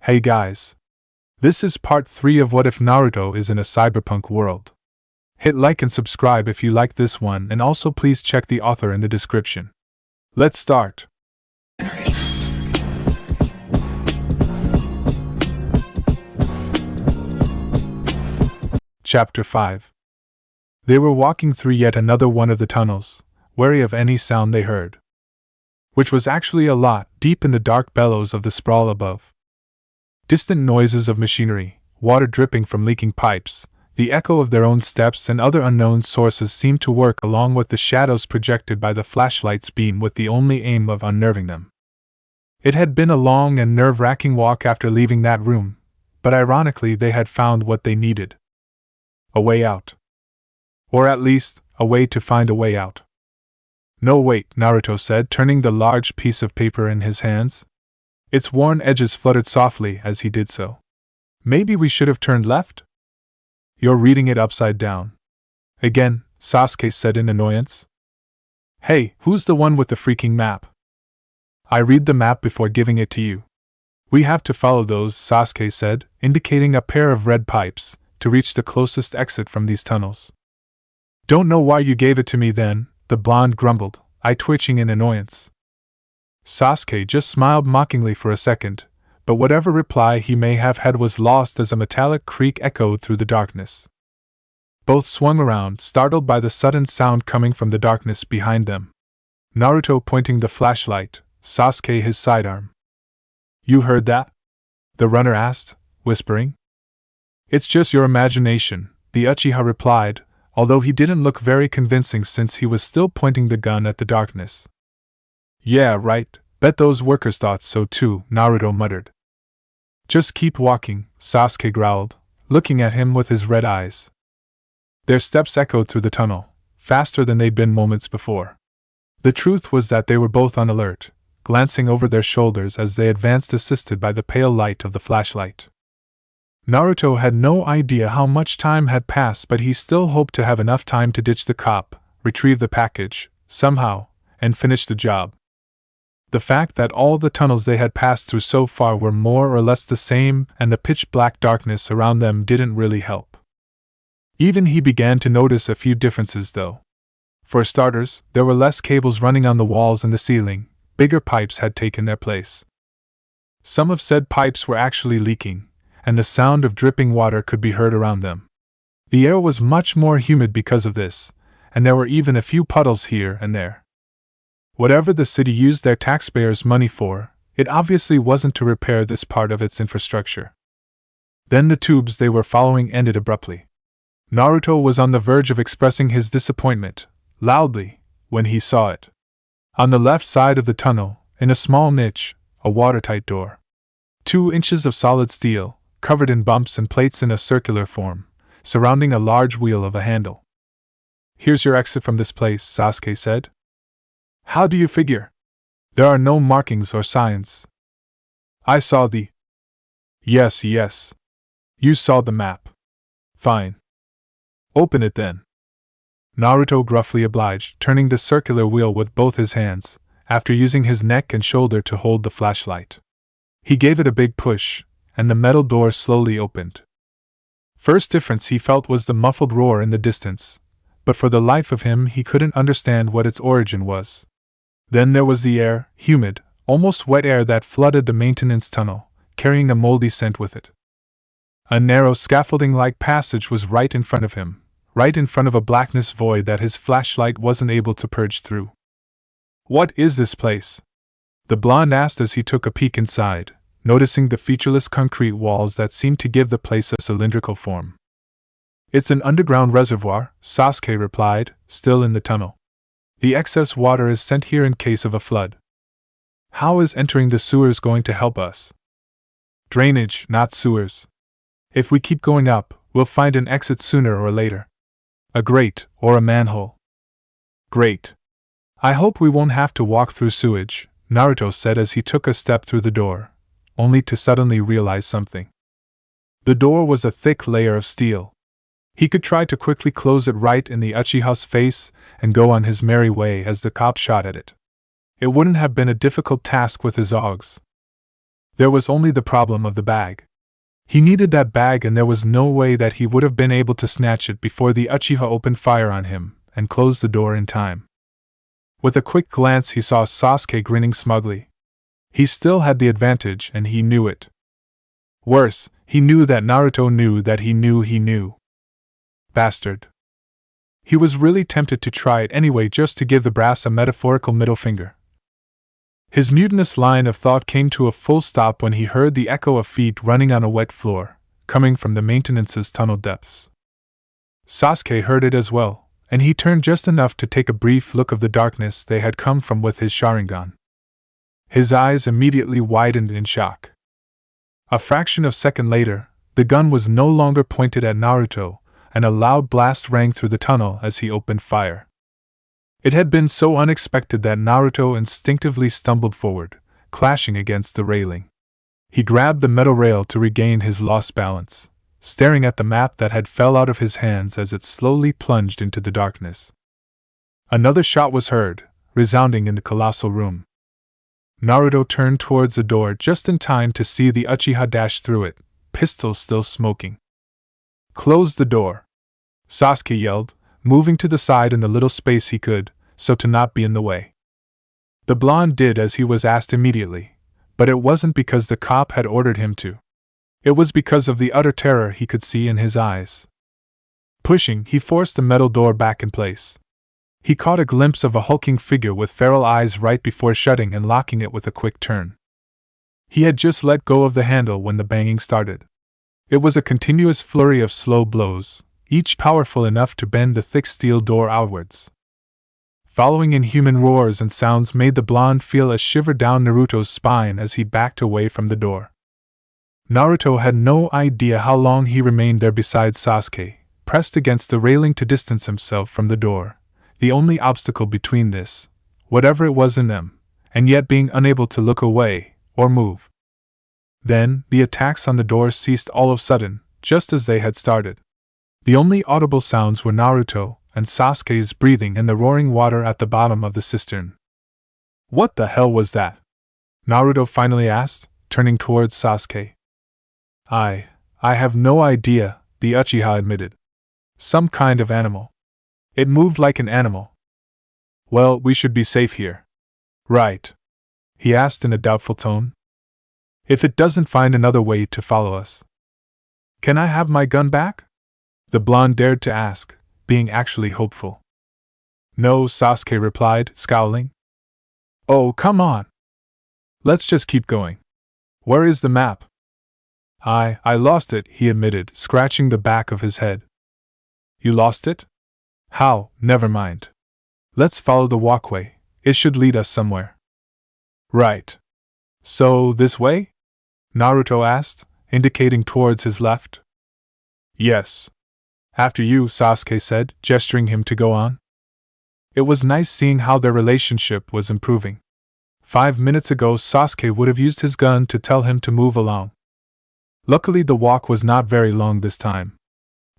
Hey guys. This is part 3 of What If Naruto is in a Cyberpunk world. Hit like and subscribe if you like this one, and also please check the author in the description. Let's start. Chapter 5. They were walking through yet another one of the tunnels, wary of any sound they heard. Which was actually a lot, deep in the dark bellows of the sprawl above. Distant noises of machinery, water dripping from leaking pipes, the echo of their own steps and other unknown sources seemed to work along with the shadows projected by the flashlight's beam with the only aim of unnerving them. It had been a long and nerve-wracking walk after leaving that room, but ironically they had found what they needed. A way out. Or at least, a way to find a way out. No, wait, Naruto said, turning the large piece of paper in his hands. Its worn edges fluttered softly as he did so. Maybe we should have turned left? You're reading it upside down. Again, Sasuke said in annoyance. Hey, who's the one with the freaking map? I read the map before giving it to you. We have to follow those, Sasuke said, indicating a pair of red pipes, to reach the closest exit from these tunnels. Don't know why you gave it to me then, the blonde grumbled, eye twitching in annoyance. Sasuke just smiled mockingly for a second, but whatever reply he may have had was lost as a metallic creak echoed through the darkness. Both swung around, startled by the sudden sound coming from the darkness behind them. Naruto pointing the flashlight, Sasuke his sidearm. You heard that? The runner asked, whispering. It's just your imagination, the Uchiha replied, although he didn't look very convincing since he was still pointing the gun at the darkness. Yeah, right, bet those workers thought so too, Naruto muttered. Just keep walking, Sasuke growled, looking at him with his red eyes. Their steps echoed through the tunnel, faster than they'd been moments before. The truth was that they were both on alert, glancing over their shoulders as they advanced assisted by the pale light of the flashlight. Naruto had no idea how much time had passed, but he still hoped to have enough time to ditch the cop, retrieve the package, somehow, and finish the job. The fact that all the tunnels they had passed through so far were more or less the same and the pitch-black darkness around them didn't really help. Even he began to notice a few differences though. For starters, there were less cables running on the walls and the ceiling, bigger pipes had taken their place. Some of said pipes were actually leaking, and the sound of dripping water could be heard around them. The air was much more humid because of this, and there were even a few puddles here and there. Whatever the city used their taxpayers' money for, it obviously wasn't to repair this part of its infrastructure. Then the tubes they were following ended abruptly. Naruto was on the verge of expressing his disappointment, loudly, when he saw it. On the left side of the tunnel, in a small niche, a watertight door. 2 inches of solid steel, covered in bumps and plates in a circular form, surrounding a large wheel of a handle. Here's your exit from this place, Sasuke said. How do you figure? There are no markings or signs. I saw the... Yes. You saw the map. Fine. Open it then. Naruto gruffly obliged, turning the circular wheel with both his hands, after using his neck and shoulder to hold the flashlight. He gave it a big push, and the metal door slowly opened. First difference he felt was the muffled roar in the distance, but for the life of him he couldn't understand what its origin was. Then there was the air, humid, almost wet air that flooded the maintenance tunnel, carrying a moldy scent with it. A narrow scaffolding-like passage was right in front of him, right in front of a blackness void that his flashlight wasn't able to purge through. What is this place? The blonde asked as he took a peek inside, noticing the featureless concrete walls that seemed to give the place a cylindrical form. It's an underground reservoir, Sasuke replied, still in the tunnel. The excess water is sent here in case of a flood. How is entering the sewers going to help us? Drainage, not sewers. If we keep going up, we'll find an exit sooner or later. A grate, or a manhole. Great. I hope we won't have to walk through sewage, Naruto said as he took a step through the door, only to suddenly realize something. The door was a thick layer of steel. He could try to quickly close it right in the Uchiha's face and go on his merry way as the cop shot at it. It wouldn't have been a difficult task with his augs. There was only the problem of the bag. He needed that bag, and there was no way that he would have been able to snatch it before the Uchiha opened fire on him and closed the door in time. With a quick glance, he saw Sasuke grinning smugly. He still had the advantage, and he knew it. Worse, he knew that Naruto knew that he knew. Bastard. He was really tempted to try it anyway, just to give the brass a metaphorical middle finger. His mutinous line of thought came to a full stop when he heard the echo of feet running on a wet floor, coming from the maintenance's tunnel depths. Sasuke heard it as well, and he turned just enough to take a brief look of the darkness they had come from with his Sharingan. His eyes immediately widened in shock. A fraction of a second later, the gun was no longer pointed at Naruto, and a loud blast rang through the tunnel as he opened fire. It had been so unexpected that Naruto instinctively stumbled forward, clashing against the railing. He grabbed the metal rail to regain his lost balance, staring at the map that had fell out of his hands as it slowly plunged into the darkness. Another shot was heard, resounding in the colossal room. Naruto turned towards the door just in time to see the Uchiha dash through it, pistol still smoking. "Close the door," Sasuke yelled, moving to the side in the little space he could, so to not be in the way. The blonde did as he was asked immediately, but it wasn't because the cop had ordered him to. It was because of the utter terror he could see in his eyes. Pushing, he forced the metal door back in place. He caught a glimpse of a hulking figure with feral eyes right before shutting and locking it with a quick turn. He had just let go of the handle when the banging started. It was a continuous flurry of slow blows, each powerful enough to bend the thick steel door outwards. Following inhuman roars and sounds made the blonde feel a shiver down Naruto's spine as he backed away from the door. Naruto had no idea how long he remained there beside Sasuke, pressed against the railing to distance himself from the door, the only obstacle between this, whatever it was in them, and yet being unable to look away or move. Then, the attacks on the door ceased all of a sudden, just as they had started. The only audible sounds were Naruto and Sasuke's breathing and the roaring water at the bottom of the cistern. "What the hell was that?" Naruto finally asked, turning towards Sasuke. I have no idea," the Uchiha admitted. "Some kind of animal. It moved like an animal." "Well, we should be safe here." "Right?" he asked in a doubtful tone. "If it doesn't find another way to follow us." "Can I have my gun back?" the blonde dared to ask, being actually hopeful. "No," Sasuke replied, scowling. "Oh, come on. Let's just keep going. Where is the map?" I lost it," he admitted, scratching the back of his head. "You lost it? How? Never mind. Let's follow the walkway, it should lead us somewhere." "Right. So, this way?" Naruto asked, indicating towards his left. "Yes. After you," Sasuke said, gesturing him to go on. It was nice seeing how their relationship was improving. 5 minutes ago Sasuke would have used his gun to tell him to move along. Luckily the walk was not very long this time.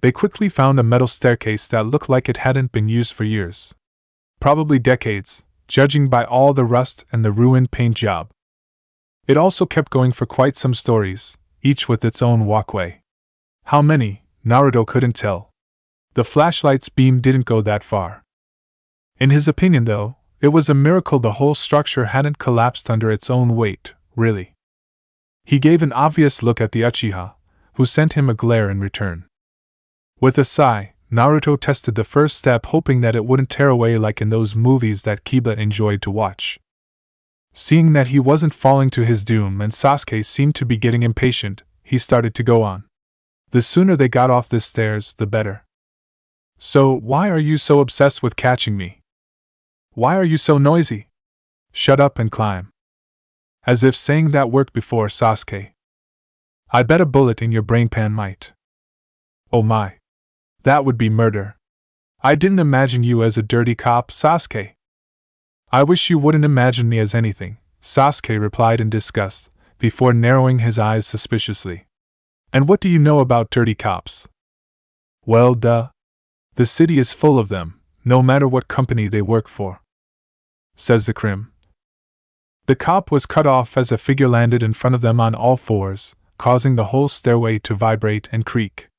They quickly found a metal staircase that looked like it hadn't been used for years. Probably decades, judging by all the rust and the ruined paint job. It also kept going for quite some stories, each with its own walkway. How many, Naruto couldn't tell. The flashlight's beam didn't go that far. In his opinion, though, it was a miracle the whole structure hadn't collapsed under its own weight, really. He gave an obvious look at the Uchiha, who sent him a glare in return. With a sigh, Naruto tested the first step, hoping that it wouldn't tear away like in those movies that Kiba enjoyed to watch. Seeing that he wasn't falling to his doom and Sasuke seemed to be getting impatient, he started to go on. The sooner they got off this stairs, the better. "So, why are you so obsessed with catching me? Why are you so noisy? Shut up and climb." As if saying that worked before, Sasuke. "I bet a bullet in your brainpan might." "Oh my. That would be murder. I didn't imagine you as a dirty cop, Sasuke." "I wish you wouldn't imagine me as anything," Sasuke replied in disgust, before narrowing his eyes suspiciously. "And what do you know about dirty cops?" "Well, duh. The city is full of them, no matter what company they work for," says the Crim. The cop was cut off as a figure landed in front of them on all fours, causing the whole stairway to vibrate and creak.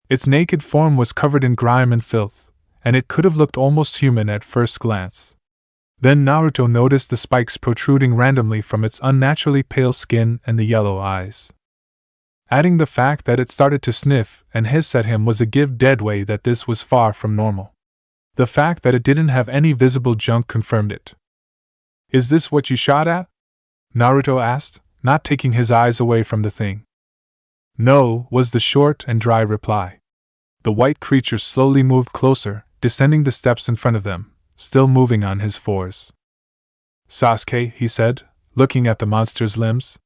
Its naked form was covered in grime and filth, and it could have looked almost human at first glance. Then Naruto noticed the spikes protruding randomly from its unnaturally pale skin and the yellow eyes. Adding the fact that it started to sniff and hiss at him was a give dead way that this was far from normal. The fact that it didn't have any visible junk confirmed it. "Is this what you shot at?" Naruto asked, not taking his eyes away from the thing. "No," was the short and dry reply. The white creature slowly moved closer, descending the steps in front of them, still moving on his fours. "Sasuke," he said, looking at the monster's limbs.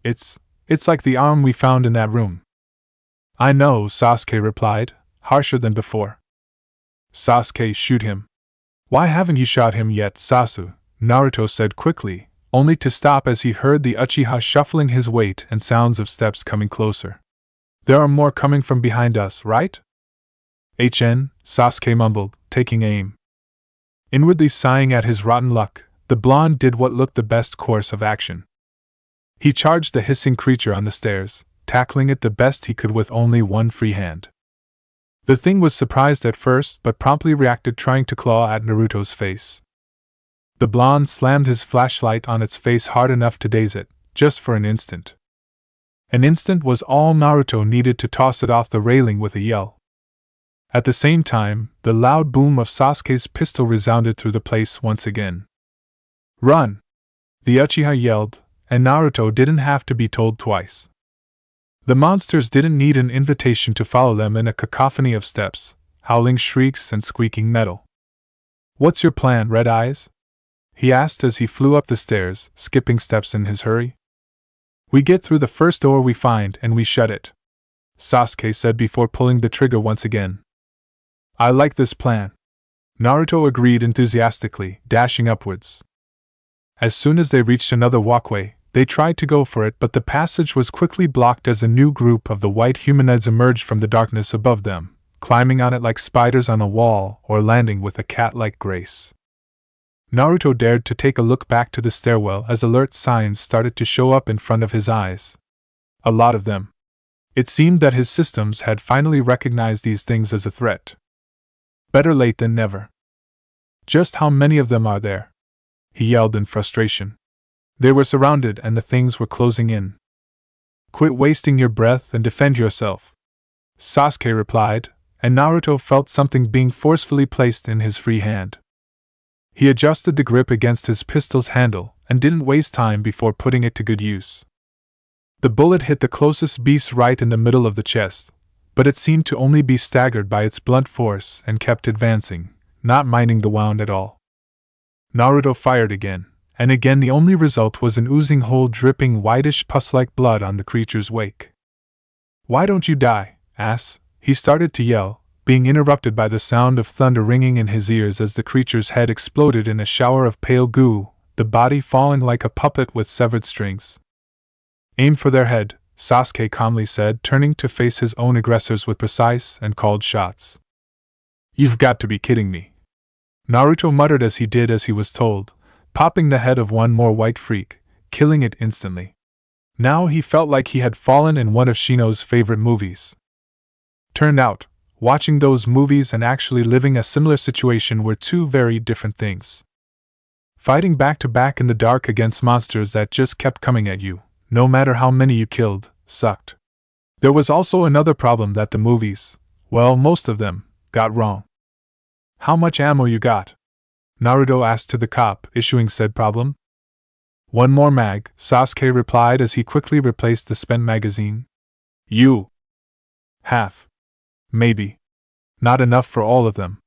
It's like the arm we found in that room." "I know," Sasuke replied, harsher than before. "Sasuke, shoot him." "Why haven't you shot him yet, Sasu?" Naruto said quickly, only to stop as he heard the Uchiha shuffling his weight and sounds of steps coming closer. "There are more coming from behind us, right?" Sasuke mumbled, taking aim. Inwardly sighing at his rotten luck, the blonde did what looked the best course of action. He charged the hissing creature on the stairs, tackling it the best he could with only one free hand. The thing was surprised at first but promptly reacted, trying to claw at Naruto's face. The blonde slammed his flashlight on its face hard enough to daze it, just for an instant. An instant was all Naruto needed to toss it off the railing with a yell. At the same time, the loud boom of Sasuke's pistol resounded through the place once again. "Run!" the Uchiha yelled, and Naruto didn't have to be told twice. The monsters didn't need an invitation to follow them in a cacophony of steps, howling shrieks and squeaking metal. "What's your plan, Red Eyes?" he asked as he flew up the stairs, skipping steps in his hurry. "We get through the first door we find and we shut it," Sasuke said before pulling the trigger once again. "I like this plan," Naruto agreed enthusiastically, dashing upwards. As soon as they reached another walkway, they tried to go for it, but the passage was quickly blocked as a new group of the white humanoids emerged from the darkness above them, climbing on it like spiders on a wall or landing with a cat-like grace. Naruto dared to take a look back to the stairwell as alert signs started to show up in front of his eyes. A lot of them. It seemed that his systems had finally recognized these things as a threat. Better late than never. "Just how many of them are there?" he yelled in frustration. They were surrounded and the things were closing in. "Quit wasting your breath and defend yourself," Sasuke replied, and Naruto felt something being forcefully placed in his free hand. He adjusted the grip against his pistol's handle and didn't waste time before putting it to good use. The bullet hit the closest beast right in the middle of the chest, but it seemed to only be staggered by its blunt force and kept advancing, not minding the wound at all. Naruto fired again, and again the only result was an oozing hole dripping whitish pus-like blood on the creature's wake. "Why don't you die, ass?" he started to yell, being interrupted by the sound of thunder ringing in his ears as the creature's head exploded in a shower of pale goo, the body falling like a puppet with severed strings. "Aim for their head," Sasuke calmly said, turning to face his own aggressors with precise and called shots. "You've got to be kidding me," Naruto muttered as he did as he was told, popping the head of one more white freak, killing it instantly. Now he felt like he had fallen in one of Shino's favorite movies. Turned out, watching those movies and actually living a similar situation were two very different things. Fighting back to back in the dark against monsters that just kept coming at you, no matter how many you killed, sucked. There was also another problem that the movies, well, most of them, got wrong. "How much ammo you got?" Naruto asked to the cop, issuing said problem. "One more mag," Sasuke replied as he quickly replaced the spent magazine. "You." "Half. Maybe. Not enough for all of them."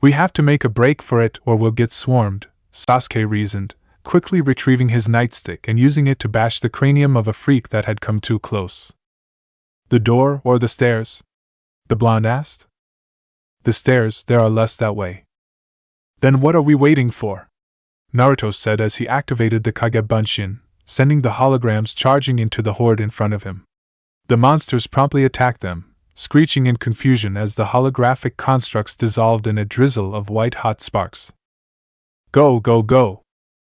"We have to make a break for it or we'll get swarmed," Sasuke reasoned, quickly retrieving his nightstick and using it to bash the cranium of a freak that had come too close. "The door or the stairs?" the blonde asked. "The stairs, there are less that way." "Then what are we waiting for?" Naruto said as he activated the Kagebunshin, sending the holograms charging into the horde in front of him. The monsters promptly attacked them, screeching in confusion as the holographic constructs dissolved in a drizzle of white-hot sparks. "Go, go, go!"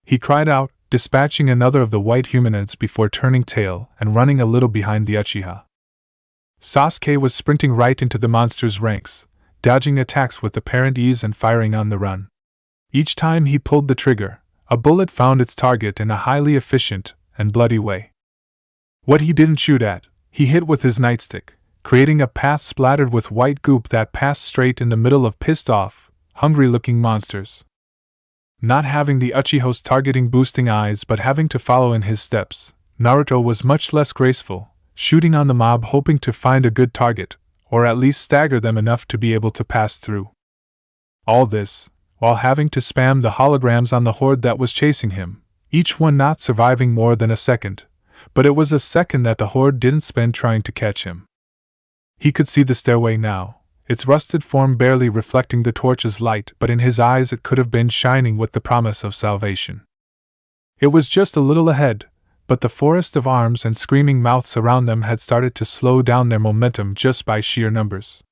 he cried out, dispatching another of the white humanoids before turning tail and running a little behind the Uchiha. Sasuke was sprinting right into the monster's ranks, dodging attacks with apparent ease and firing on the run. Each time he pulled the trigger, a bullet found its target in a highly efficient and bloody way. What he didn't shoot at, he hit with his nightstick, creating a path splattered with white goop that passed straight in the middle of pissed-off, hungry-looking monsters. Not having the Uchiha's targeting boosting eyes but having to follow in his steps, Naruto was much less graceful, shooting on the mob hoping to find a good target, or at least stagger them enough to be able to pass through. All this, while having to spam the holograms on the horde that was chasing him, each one not surviving more than a second, but it was a second that the horde didn't spend trying to catch him. He could see the stairway now, its rusted form barely reflecting the torch's light, but in his eyes it could have been shining with the promise of salvation. It was just a little ahead, but the forest of arms and screaming mouths around them had started to slow down their momentum just by sheer numbers.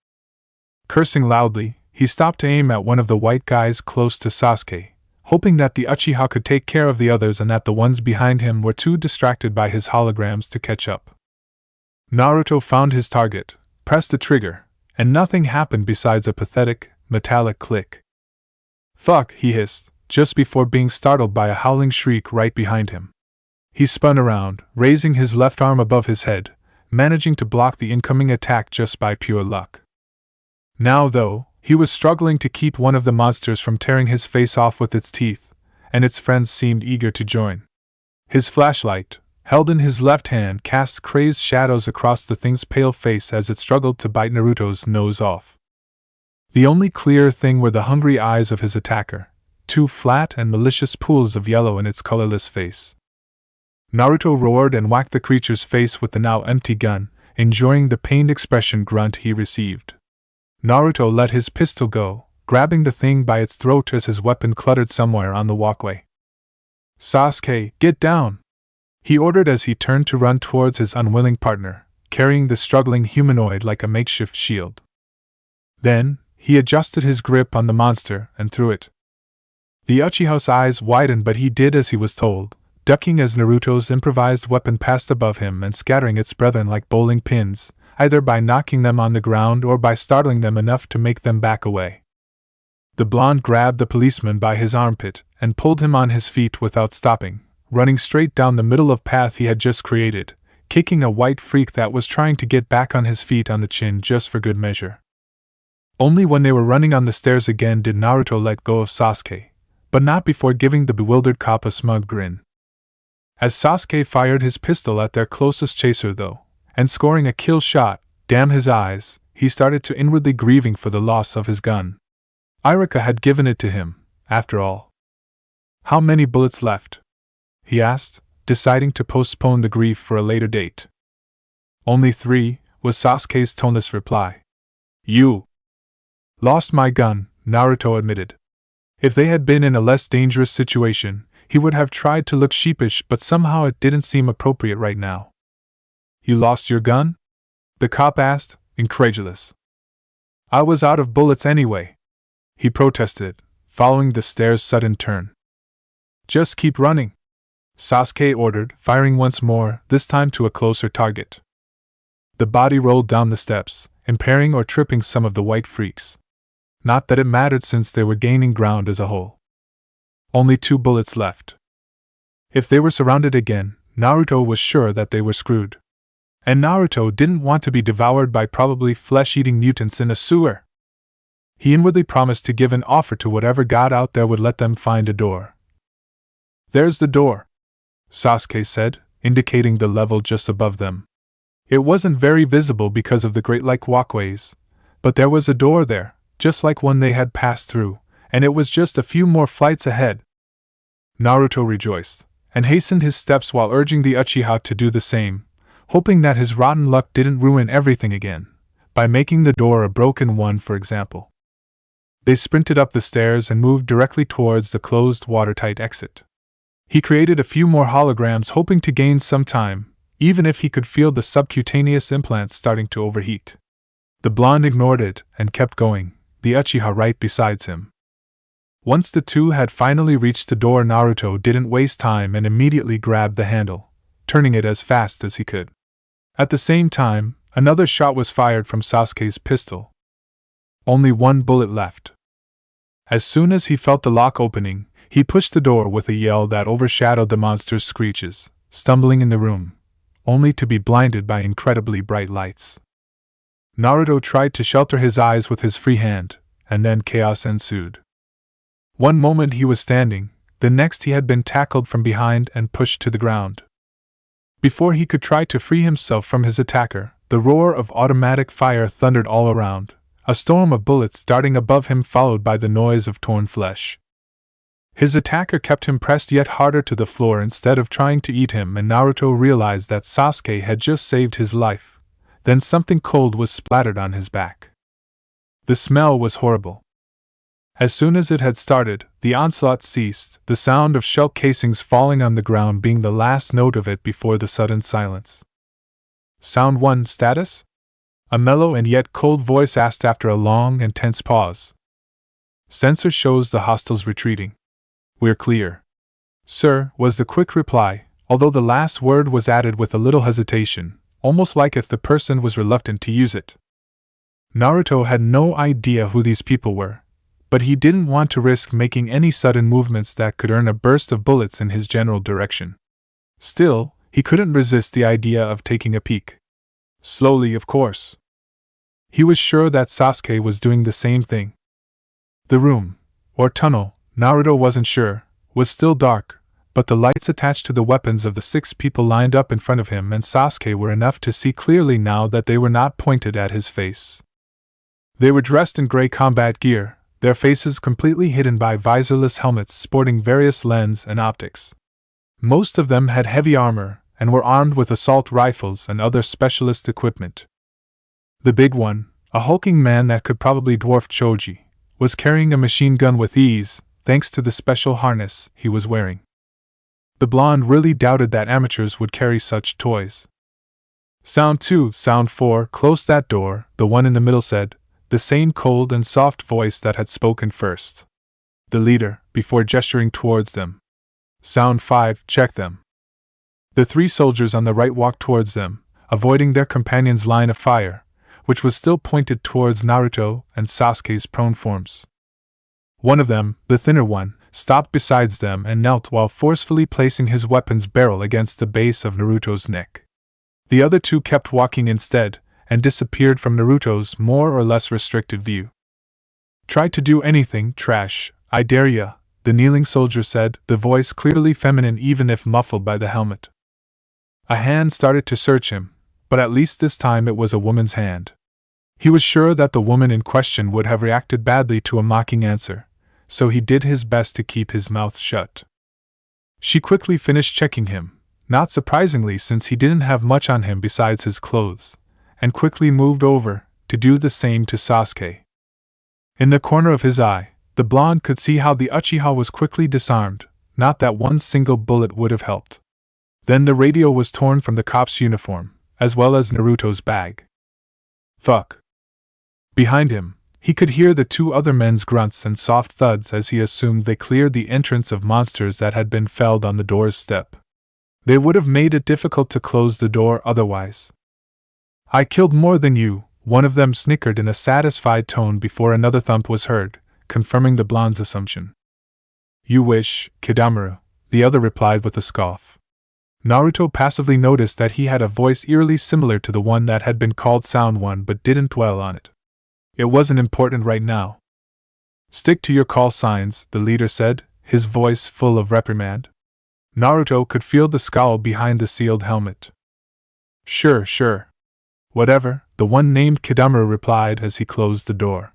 Cursing loudly, he stopped to aim at one of the white guys close to Sasuke, hoping that the Uchiha could take care of the others and that the ones behind him were too distracted by his holograms to catch up. Naruto found his target, pressed the trigger, and nothing happened besides a pathetic, metallic click. "Fuck," he hissed, just before being startled by a howling shriek right behind him. He spun around, raising his left arm above his head, managing to block the incoming attack just by pure luck. Now, though, he was struggling to keep one of the monsters from tearing his face off with its teeth, and its friends seemed eager to join. His flashlight, held in his left hand, cast crazed shadows across the thing's pale face as it struggled to bite Naruto's nose off. The only clear thing were the hungry eyes of his attacker, two flat and malicious pools of yellow in its colorless face. Naruto roared and whacked the creature's face with the now empty gun, enjoying the pained expression grunt he received. Naruto let his pistol go, grabbing the thing by its throat as his weapon cluttered somewhere on the walkway. "Sasuke, get down!" he ordered as he turned to run towards his unwilling partner, carrying the struggling humanoid like a makeshift shield. Then, he adjusted his grip on the monster and threw it. The Uchiha's eyes widened, but he did as he was told, ducking as Naruto's improvised weapon passed above him and scattering its brethren like bowling pins, either by knocking them on the ground or by startling them enough to make them back away. The blonde grabbed the policeman by his armpit and pulled him on his feet without stopping, running straight down the middle of path he had just created, kicking a white freak that was trying to get back on his feet on the chin just for good measure. Only when they were running on the stairs again did Naruto let go of Sasuke, but not before giving the bewildered cop a smug grin. As Sasuke fired his pistol at their closest chaser though, and scoring a kill shot, damn his eyes, he started to inwardly grieving for the loss of his gun. Irika had given it to him, after all. "How many bullets left?" he asked, deciding to postpone the grief for a later date. "Only 3, was Sasuke's toneless reply. "You lost my gun," Naruto admitted. If they had been in a less dangerous situation, he would have tried to look sheepish, but somehow it didn't seem appropriate right now. "You lost your gun?" the cop asked, incredulous. "I was out of bullets anyway," he protested, following the stair's sudden turn. "Just keep running," Sasuke ordered, firing once more, this time to a closer target. The body rolled down the steps, impairing or tripping some of the white freaks. Not that it mattered since they were gaining ground as a whole. Only 2 bullets left. If they were surrounded again, Naruto was sure that they were screwed. And Naruto didn't want to be devoured by probably flesh-eating mutants in a sewer. He inwardly promised to give an offer to whatever god out there would let them find a door. "There's the door," Sasuke said, indicating the level just above them. It wasn't very visible because of the grate-like walkways, but there was a door there, just like one they had passed through, and it was just a few more flights ahead. Naruto rejoiced, and hastened his steps while urging the Uchiha to do the same, hoping that his rotten luck didn't ruin everything again, by making the door a broken one, for example. They sprinted up the stairs and moved directly towards the closed watertight exit. He created a few more holograms, hoping to gain some time, even if he could feel the subcutaneous implants starting to overheat. The blonde ignored it and kept going, the Uchiha right beside him. Once the two had finally reached the door, Naruto didn't waste time and immediately grabbed the handle, turning it as fast as he could. At the same time, another shot was fired from Sasuke's pistol. Only one bullet left. As soon as he felt the lock opening, he pushed the door with a yell that overshadowed the monster's screeches, stumbling in the room, only to be blinded by incredibly bright lights. Naruto tried to shelter his eyes with his free hand, and then chaos ensued. One moment he was standing, the next he had been tackled from behind and pushed to the ground. Before he could try to free himself from his attacker, the roar of automatic fire thundered all around, a storm of bullets darting above him followed by the noise of torn flesh. His attacker kept him pressed yet harder to the floor instead of trying to eat him, and Naruto realized that Sasuke had just saved his life. Then something cold was splattered on his back. The smell was horrible. As soon as it had started, the onslaught ceased, the sound of shell casings falling on the ground being the last note of it before the sudden silence. Sound 1 status? A mellow and yet cold voice asked after a long and tense pause. Sensor shows the hostiles retreating. We're clear. Sir, was the quick reply, although the last word was added with a little hesitation, almost like if the person was reluctant to use it. Naruto had no idea who these people were, but he didn't want to risk making any sudden movements that could earn a burst of bullets in his general direction. Still, he couldn't resist the idea of taking a peek. Slowly, of course. He was sure that Sasuke was doing the same thing. The room, or tunnel, Naruto wasn't sure, was still dark, but the lights attached to the weapons of the 6 people lined up in front of him and Sasuke were enough to see clearly now that they were not pointed at his face. They were dressed in gray combat gear, their faces completely hidden by visorless helmets sporting various lens and optics. Most of them had heavy armor and were armed with assault rifles and other specialist equipment. The big one, a hulking man that could probably dwarf Choji, was carrying a machine gun with ease, thanks to the special harness he was wearing. The blonde really doubted that amateurs would carry such toys. Sound 2, Sound 4, close that door, the one in the middle said, the same cold and soft voice that had spoken first. The leader, before gesturing towards them. Sound 5, check them. The 3 soldiers on the right walked towards them, avoiding their companions' line of fire, which was still pointed towards Naruto and Sasuke's prone forms. One of them, the thinner one, stopped beside them and knelt while forcefully placing his weapon's barrel against the base of Naruto's neck. The other 2 kept walking instead, and disappeared from Naruto's more or less restricted view. Try to do anything, trash, I dare ya, the kneeling soldier said, the voice clearly feminine even if muffled by the helmet. A hand started to search him, but at least this time it was a woman's hand. He was sure that the woman in question would have reacted badly to a mocking answer, so he did his best to keep his mouth shut. She quickly finished checking him, not surprisingly since he didn't have much on him besides his clothes, and quickly moved over to do the same to Sasuke. In the corner of his eye, the blonde could see how the Uchiha was quickly disarmed, not that one single bullet would have helped. Then the radio was torn from the cop's uniform, as well as Naruto's bag. Fuck. Behind him, he could hear the 2 other men's grunts and soft thuds as he assumed they cleared the entrance of monsters that had been felled on the door's step. They would have made it difficult to close the door otherwise. I killed more than you, one of them snickered in a satisfied tone before another thump was heard, confirming the blonde's assumption. You wish, Kidameru, the other replied with a scoff. Naruto passively noticed that he had a voice eerily similar to the one that had been called Sound 1 but didn't dwell on it. It wasn't important right now. Stick to your call signs, the leader said, his voice full of reprimand. Naruto could feel the scowl behind the sealed helmet. Sure. Whatever, the one named Kidameru replied as he closed the door.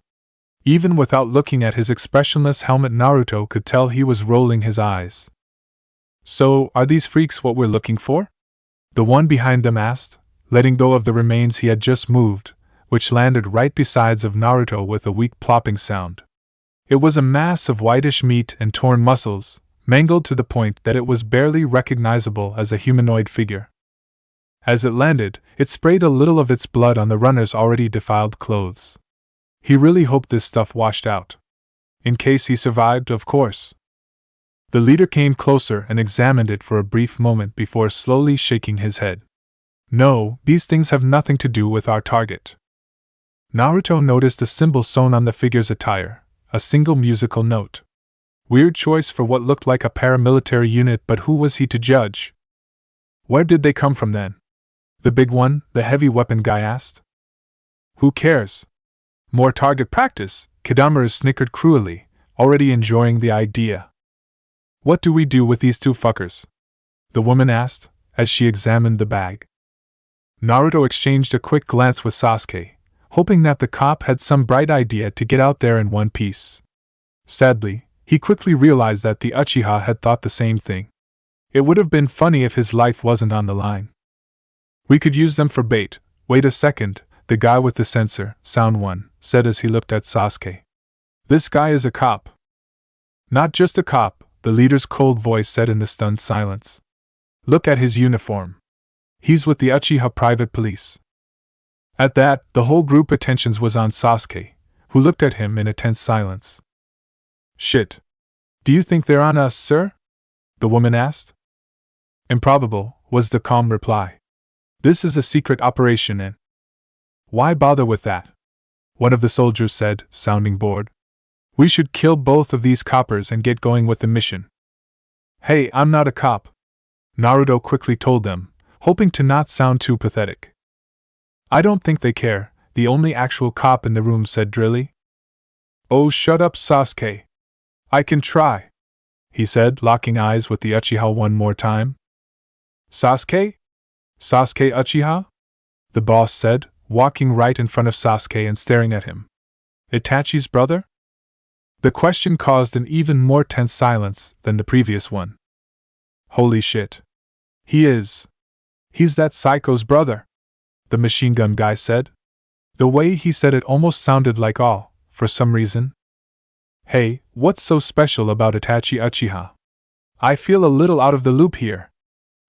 Even without looking at his expressionless helmet, Naruto could tell he was rolling his eyes. So, are these freaks what we're looking for? The one behind them asked, letting go of the remains he had just moved, which landed right beside of Naruto with a weak plopping sound. It was a mass of whitish meat and torn muscles, mangled to the point that it was barely recognizable as a humanoid figure. As it landed, it sprayed a little of its blood on the runner's already defiled clothes. He really hoped this stuff washed out. In case he survived, of course. The leader came closer and examined it for a brief moment before slowly shaking his head. No, these things have nothing to do with our target. Naruto noticed a symbol sewn on the figure's attire, a single musical note. Weird choice for what looked like a paramilitary unit, but who was he to judge? Where did they come from then? The big one, the heavy weapon guy asked. Who cares? More target practice, Kidameru snickered cruelly, already enjoying the idea. What do we do with these two fuckers? The woman asked, as she examined the bag. Naruto exchanged a quick glance with Sasuke, hoping that the cop had some bright idea to get out there in one piece. Sadly, he quickly realized that the Uchiha had thought the same thing. It would have been funny if his life wasn't on the line. We could use them for bait. Wait a second, the guy with the sensor, Sound One, said as he looked at Sasuke. This guy is a cop. Not just a cop, the leader's cold voice said in the stunned silence. Look at his uniform. He's with the Uchiha private police. At that, the whole group attention was on Sasuke, who looked at him in a tense silence. Shit. Do you think they're on us, sir? The woman asked. Improbable, was the calm reply. This is a secret operation and... Why bother with that? One of the soldiers said, sounding bored. We should kill both of these coppers and get going with the mission. Hey, I'm not a cop, Naruto quickly told them, hoping to not sound too pathetic. I don't think they care, the only actual cop in the room said drily. Oh, shut up, Sasuke. I can try, he said, locking eyes with the Uchiha one more time. Sasuke? Sasuke Uchiha? The boss said, walking right in front of Sasuke and staring at him. Itachi's brother? The question caused an even more tense silence than the previous one. Holy shit. He's that psycho's brother, the machine gun guy said. The way he said it almost sounded like awe, for some reason. Hey, what's so special about Itachi Uchiha? I feel a little out of the loop here,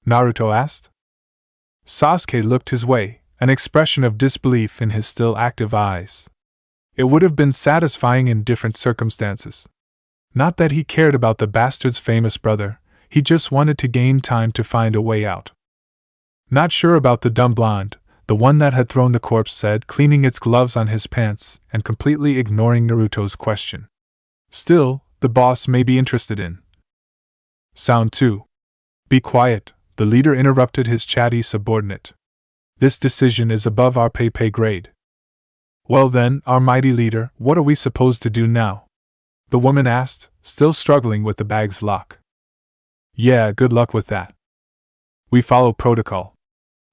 Naruto asked. Sasuke looked his way, an expression of disbelief in his still active eyes. It would have been satisfying in different circumstances. Not that he cared about the bastard's famous brother, he just wanted to gain time to find a way out. Not sure about the dumb blonde, the one that had thrown the corpse said, cleaning its gloves on his pants and completely ignoring Naruto's question. Still, the boss may be interested in. Sound 2. Be quiet, the leader interrupted his chatty subordinate. This decision is above our pay grade. Well then, our mighty leader, what are we supposed to do now? The woman asked, still struggling with the bag's lock. Yeah, good luck with that. We follow protocol.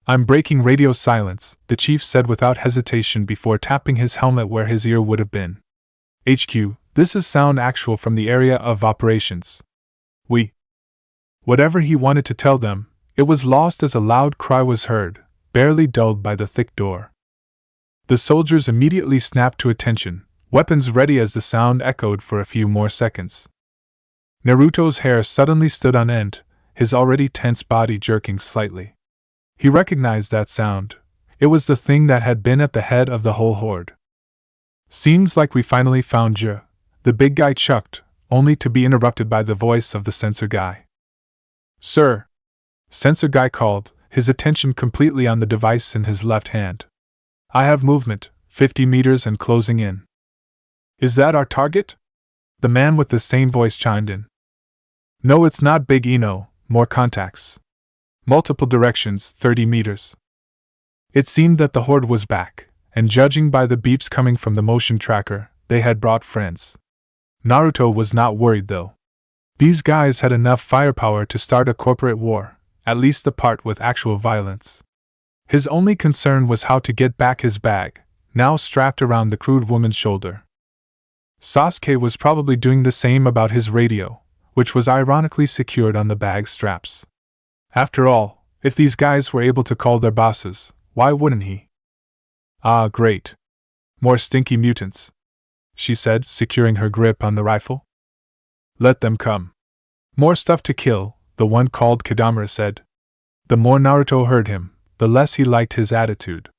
I'm breaking radio silence, the chief said without hesitation before tapping his helmet where his ear would have been. HQ, this is sound actual from the area of operations. Whatever he wanted to tell them, it was lost as a loud cry was heard, barely dulled by the thick door. The soldiers immediately snapped to attention, weapons ready as the sound echoed for a few more seconds. Naruto's hair suddenly stood on end, his already tense body jerking slightly. He recognized that sound. It was the thing that had been at the head of the whole horde. Seems like we finally found you, the big guy chucked, only to be interrupted by the voice of the sensor guy. Sir, sensor guy called, his attention completely on the device in his left hand. I have movement, 50 meters and closing in. Is that our target? The man with the same voice chimed in. No, it's not Big Eno, more contacts. Multiple directions, 30 meters. It seemed that the horde was back, and judging by the beeps coming from the motion tracker, they had brought friends. Naruto was not worried though. These guys had enough firepower to start a corporate war, at least the part with actual violence. His only concern was how to get back his bag, now strapped around the crude woman's shoulder. Sasuke was probably doing the same about his radio, which was ironically secured on the bag's straps. After all, if these guys were able to call their bosses, why wouldn't he? Ah, great. More stinky mutants, she said, securing her grip on the rifle. Let them come. More stuff to kill, the one called Kidameru said. The more Naruto heard him, the less he liked his attitude.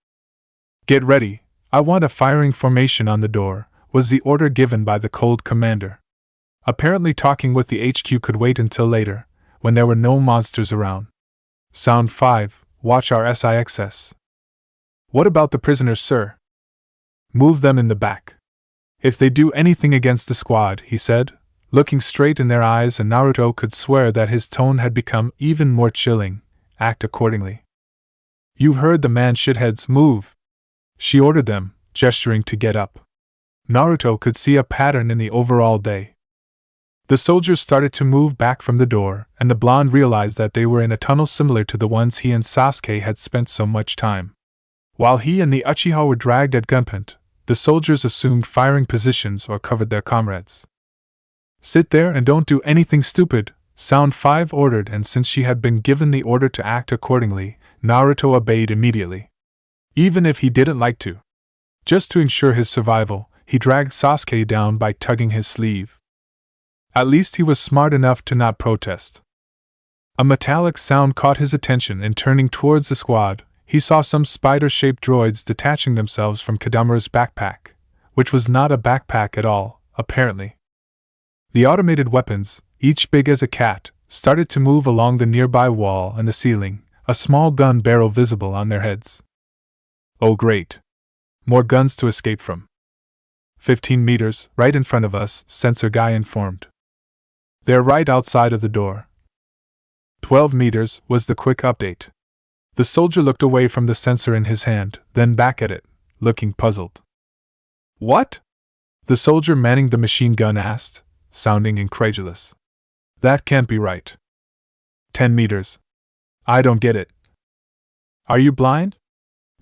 Get ready, I want a firing formation on the door, was the order given by the cold commander. Apparently talking with the HQ could wait until later, when there were no monsters around. Sound 5, watch our SIXS. What about the prisoners, sir? Move them in the back. If they do anything against the squad, he said, looking straight in their eyes, and Naruto could swear that his tone had become even more chilling. Act accordingly. You heard the man, shitheads, move! She ordered them, gesturing to get up. Naruto could see a pattern in the overall day. The soldiers started to move back from the door, and the blonde realized that they were in a tunnel similar to the ones he and Sasuke had spent so much time. While he and the Uchiha were dragged at gunpoint, the soldiers assumed firing positions or covered their comrades. Sit there and don't do anything stupid, Sound 5 ordered, and since she had been given the order to act accordingly, Naruto obeyed immediately. Even if he didn't like to. Just to ensure his survival, he dragged Sasuke down by tugging his sleeve. At least he was smart enough to not protest. A metallic sound caught his attention, and turning towards the squad, he saw some spider-shaped droids detaching themselves from Kadamura's backpack, which was not a backpack at all, apparently. The automated weapons, each big as a cat, started to move along the nearby wall and the ceiling, a small gun barrel visible on their heads. Oh great! More guns to escape from. 15 meters, right in front of us, Sensor Guy informed. They're right outside of the door. 12 meters, was the quick update. The soldier looked away from the sensor in his hand, then back at it, looking puzzled. What? The soldier manning the machine gun asked, sounding incredulous. That can't be right. 10 meters. I don't get it. Are you blind?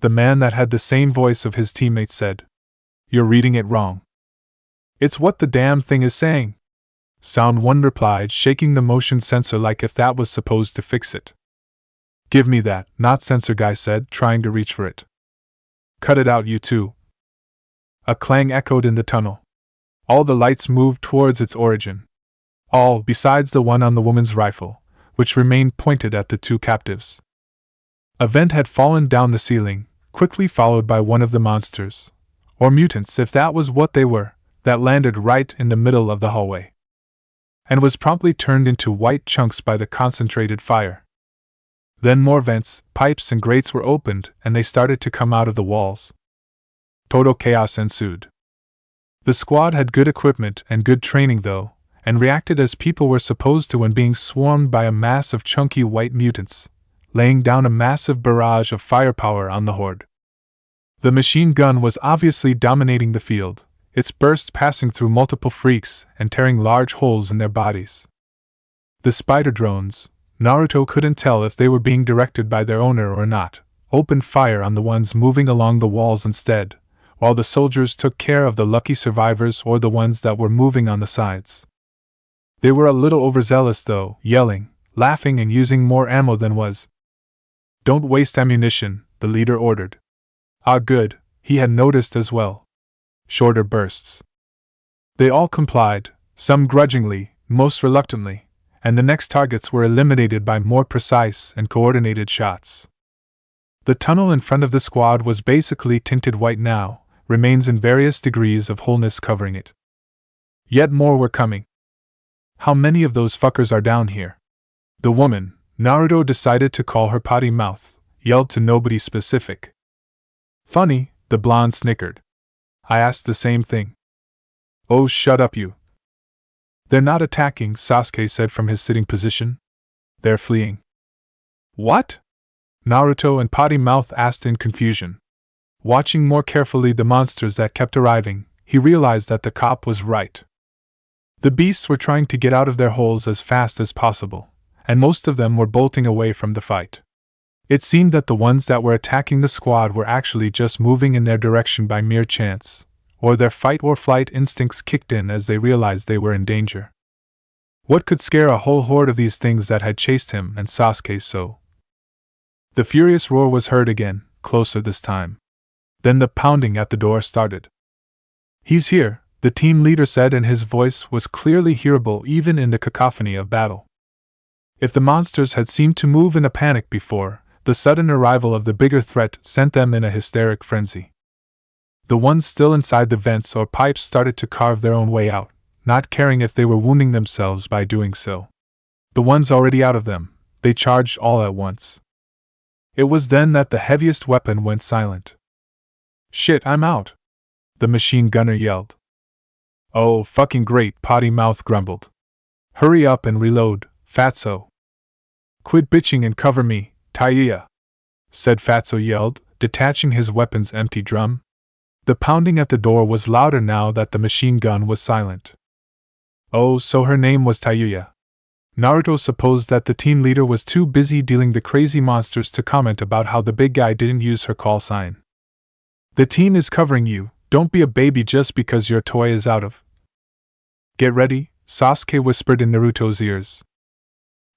The man that had the same voice of his teammate said. You're reading it wrong. It's what the damn thing is saying. Sound 1 replied, shaking the motion sensor like if that was supposed to fix it. Give me that, not Sensor Guy said, trying to reach for it. Cut it out, you two. A clang echoed in the tunnel. All the lights moved towards its origin. All besides the one on the woman's rifle, which remained pointed at the two captives. A vent had fallen down the ceiling, quickly followed by one of the monsters, or mutants if that was what they were, that landed right in the middle of the hallway, and was promptly turned into white chunks by the concentrated fire. Then more vents, pipes, and grates were opened, and they started to come out of the walls. Total chaos ensued. The squad had good equipment and good training, though, and reacted as people were supposed to when being swarmed by a mass of chunky white mutants, laying down a massive barrage of firepower on the horde. The machine gun was obviously dominating the field, its bursts passing through multiple freaks and tearing large holes in their bodies. The spider drones, Naruto couldn't tell if they were being directed by their owner or not, opened fire on the ones moving along the walls instead, while the soldiers took care of the lucky survivors or the ones that were moving on the sides. They were a little overzealous though, yelling, laughing, and using more ammo than was. Don't waste ammunition, the leader ordered. Ah, good, he had noticed as well. Shorter bursts. They all complied, some grudgingly, most reluctantly, and the next targets were eliminated by more precise and coordinated shots. The tunnel in front of the squad was basically tinted white now, remains in various degrees of wholeness covering it. Yet more were coming. How many of those fuckers are down here? The woman, Naruto decided to call her potty mouth, yelled to nobody specific. Funny, the blonde snickered. I asked the same thing. Oh, shut up, you. They're not attacking, Sasuke said from his sitting position. They're fleeing. What? Naruto and Potty Mouth asked in confusion. Watching more carefully the monsters that kept arriving, he realized that the cop was right. The beasts were trying to get out of their holes as fast as possible, and most of them were bolting away from the fight. It seemed that the ones that were attacking the squad were actually just moving in their direction by mere chance, or their fight or flight instincts kicked in as they realized they were in danger. What could scare a whole horde of these things that had chased him and Sasuke so? The furious roar was heard again, closer this time. Then the pounding at the door started. He's here, the team leader said, and his voice was clearly hearable even in the cacophony of battle. If the monsters had seemed to move in a panic before, the sudden arrival of the bigger threat sent them in a hysteric frenzy. The ones still inside the vents or pipes started to carve their own way out, not caring if they were wounding themselves by doing so. The ones already out of them, they charged all at once. It was then that the heaviest weapon went silent. "Shit, I'm out!" the machine gunner yelled. "Oh, fucking great," Potty Mouth grumbled. "Hurry up and reload, Fatso." "Quit bitching and cover me, Taiya," said Fatso yelled, detaching his weapon's empty drum. The pounding at the door was louder now that the machine gun was silent. Oh, so her name was Taiya. Naruto supposed that the team leader was too busy dealing the crazy monsters to comment about how the big guy didn't use her call sign. "The team is covering you, don't be a baby just because your toy is out of." "Get ready," Sasuke whispered in Naruto's ears.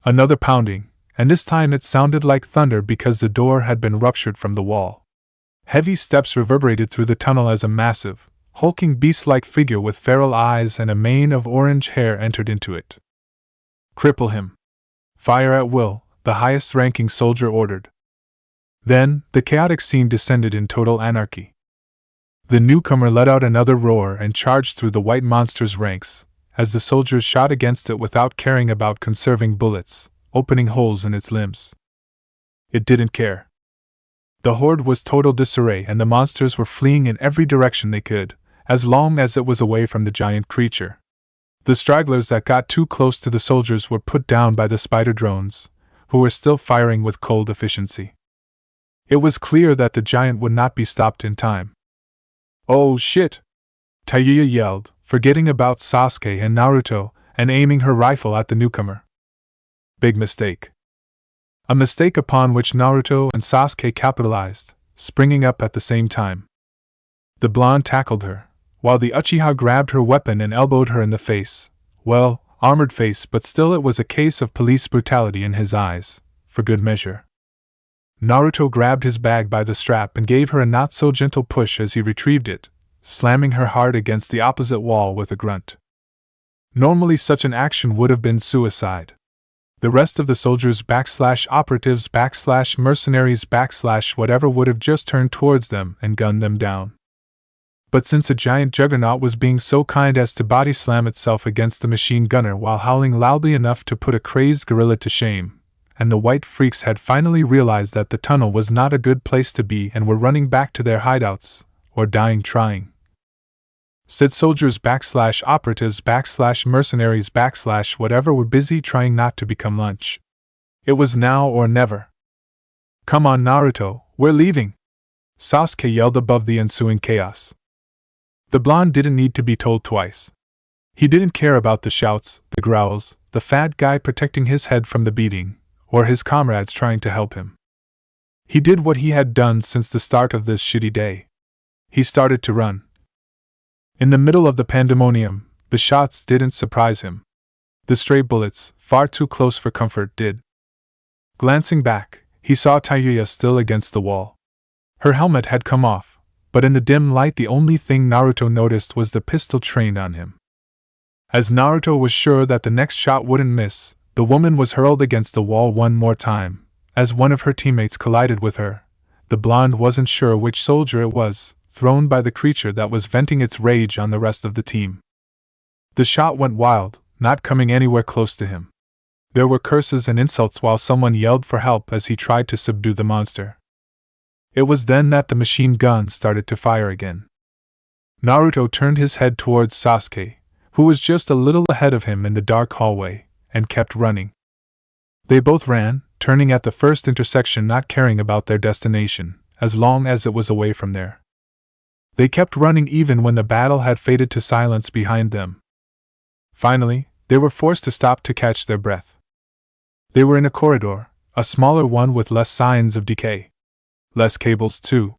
Another pounding, and this time it sounded like thunder because the door had been ruptured from the wall. Heavy steps reverberated through the tunnel as a massive, hulking beast-like figure with feral eyes and a mane of orange hair entered into it. "Cripple him. Fire at will," the highest-ranking soldier ordered. Then, the chaotic scene descended in total anarchy. The newcomer let out another roar and charged through the white monster's ranks, as the soldiers shot against it without caring about conserving bullets, opening holes in its limbs. It didn't care. The horde was total disarray and the monsters were fleeing in every direction they could, as long as it was away from the giant creature. The stragglers that got too close to the soldiers were put down by the spider drones, who were still firing with cold efficiency. It was clear that the giant would not be stopped in time. "Oh shit!" Taiya yelled, forgetting about Sasuke and Naruto, and aiming her rifle at the newcomer. Big mistake. A mistake upon which Naruto and Sasuke capitalized, springing up at the same time. The blonde tackled her, while the Uchiha grabbed her weapon and elbowed her in the face. Well, armored face, but still it was a case of police brutality in his eyes, for good measure. Naruto grabbed his bag by the strap and gave her a not-so-gentle push as he retrieved it, slamming her hard against the opposite wall with a grunt. Normally such an action would have been suicide. The rest of the soldiers /operatives /mercenaries /whatever would have just turned towards them and gunned them down. But since a giant juggernaut was being so kind as to body slam itself against the machine gunner while howling loudly enough to put a crazed gorilla to shame, and the white freaks had finally realized that the tunnel was not a good place to be and were running back to their hideouts, or dying trying. Said soldiers /operatives /mercenaries /whatever were busy trying not to become lunch. It was now or never. "Come on, Naruto, we're leaving!" Sasuke yelled above the ensuing chaos. The blonde didn't need to be told twice. He didn't care about the shouts, the growls, the fat guy protecting his head from the beating, or his comrades trying to help him. He did what he had done since the start of this shitty day. He started to run. In the middle of the pandemonium, the shots didn't surprise him. The stray bullets, far too close for comfort, did. Glancing back, he saw Taiya still against the wall. Her helmet had come off, but in the dim light the only thing Naruto noticed was the pistol trained on him. As Naruto was sure that the next shot wouldn't miss, the woman was hurled against the wall one more time. As one of her teammates collided with her, the blonde wasn't sure which soldier it was, thrown by the creature that was venting its rage on the rest of the team. The shot went wild, not coming anywhere close to him. There were curses and insults while someone yelled for help as he tried to subdue the monster. It was then that the machine gun started to fire again. Naruto turned his head towards Sasuke, who was just a little ahead of him in the dark hallway, and kept running. They both ran, turning at the first intersection not caring about their destination, as long as it was away from there. They kept running even when the battle had faded to silence behind them. Finally, they were forced to stop to catch their breath. They were in a corridor, a smaller one with less signs of decay. Less cables, too.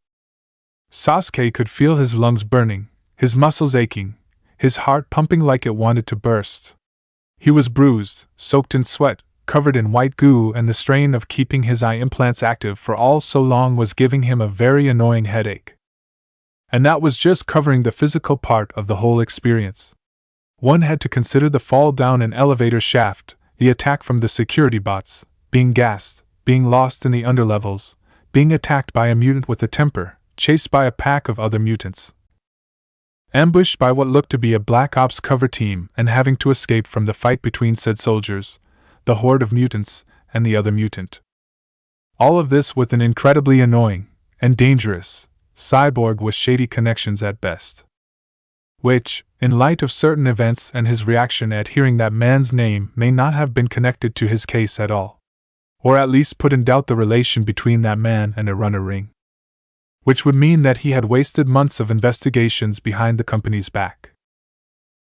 Sasuke could feel his lungs burning, his muscles aching, his heart pumping like it wanted to burst. He was bruised, soaked in sweat, covered in white goo, and the strain of keeping his eye implants active for all so long was giving him a very annoying headache. And that was just covering the physical part of the whole experience. One had to consider the fall down an elevator shaft, the attack from the security bots, being gassed, being lost in the underlevels, being attacked by a mutant with a temper, chased by a pack of other mutants, ambushed by what looked to be a Black Ops cover team and having to escape from the fight between said soldiers, the horde of mutants, and the other mutant. All of this with an incredibly annoying and dangerous cyborg with shady connections at best. Which, in light of certain events and his reaction at hearing that man's name, may not have been connected to his case at all. Or at least put in doubt the relation between that man and a runner ring. Which would mean that he had wasted months of investigations behind the company's back.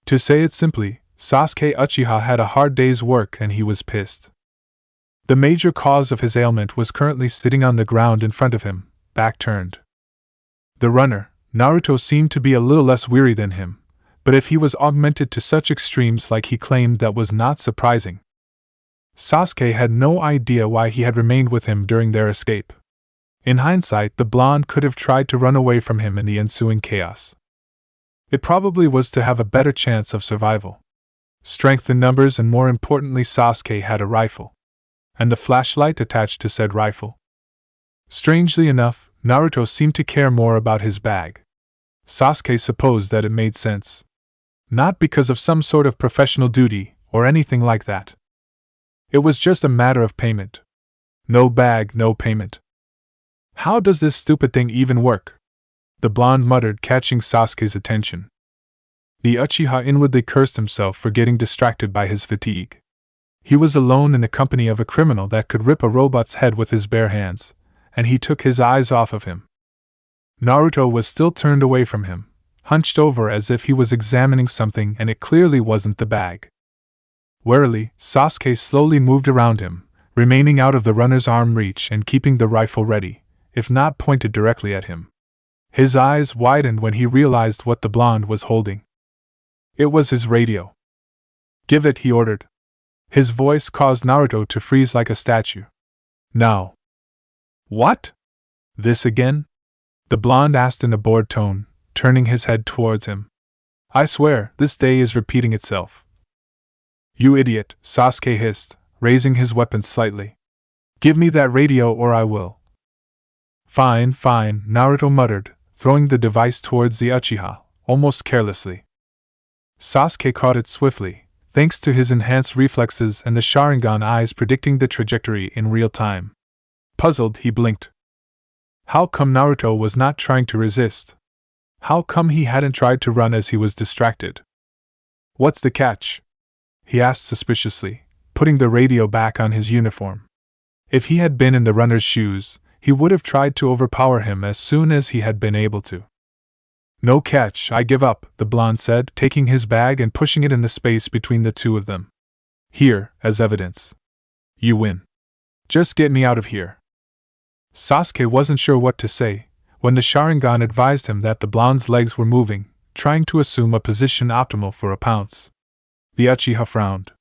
To say it simply, Sasuke Uchiha had a hard day's work and he was pissed. The major cause of his ailment was currently sitting on the ground in front of him, back turned. The runner, Naruto, seemed to be a little less weary than him, but if he was augmented to such extremes like he claimed, that was not surprising. Sasuke had no idea why he had remained with him during their escape. In hindsight, the blonde could have tried to run away from him in the ensuing chaos. It probably was to have a better chance of survival. Strength in numbers, and more importantly, Sasuke had a rifle. And the flashlight attached to said rifle. Strangely enough, Naruto seemed to care more about his bag. Sasuke supposed that it made sense. Not because of some sort of professional duty, or anything like that. It was just a matter of payment. No bag, no payment. How does this stupid thing even work? The blonde muttered, catching Sasuke's attention. The Uchiha inwardly cursed himself for getting distracted by his fatigue. He was alone in the company of a criminal that could rip a robot's head with his bare hands, and he took his eyes off of him. Naruto was still turned away from him, hunched over as if he was examining something, and it clearly wasn't the bag. Warily, Sasuke slowly moved around him, remaining out of the runner's arm reach and keeping the rifle ready, if not pointed directly at him. His eyes widened when he realized what the blonde was holding. It was his radio. "Give it," he ordered. His voice caused Naruto to freeze like a statue. "Now." "What? This again?" the blonde asked in a bored tone, turning his head towards him. "I swear, this day is repeating itself." "You idiot," Sasuke hissed, raising his weapon slightly. "Give me that radio or I will." Fine, Naruto muttered, throwing the device towards the Uchiha, almost carelessly. Sasuke caught it swiftly, thanks to his enhanced reflexes and the Sharingan eyes predicting the trajectory in real time. Puzzled, he blinked. How come Naruto was not trying to resist? How come he hadn't tried to run as he was distracted? "What's the catch?" he asked suspiciously, putting the radio back on his uniform. If he had been in the runner's shoes, he would have tried to overpower him as soon as he had been able to. "No catch, I give up," the blonde said, taking his bag and pushing it in the space between the two of them. "Here, as evidence. You win. Just get me out of here." Sasuke wasn't sure what to say, when the Sharingan advised him that the blonde's legs were moving, trying to assume a position optimal for a pounce. The Uchiha frowned.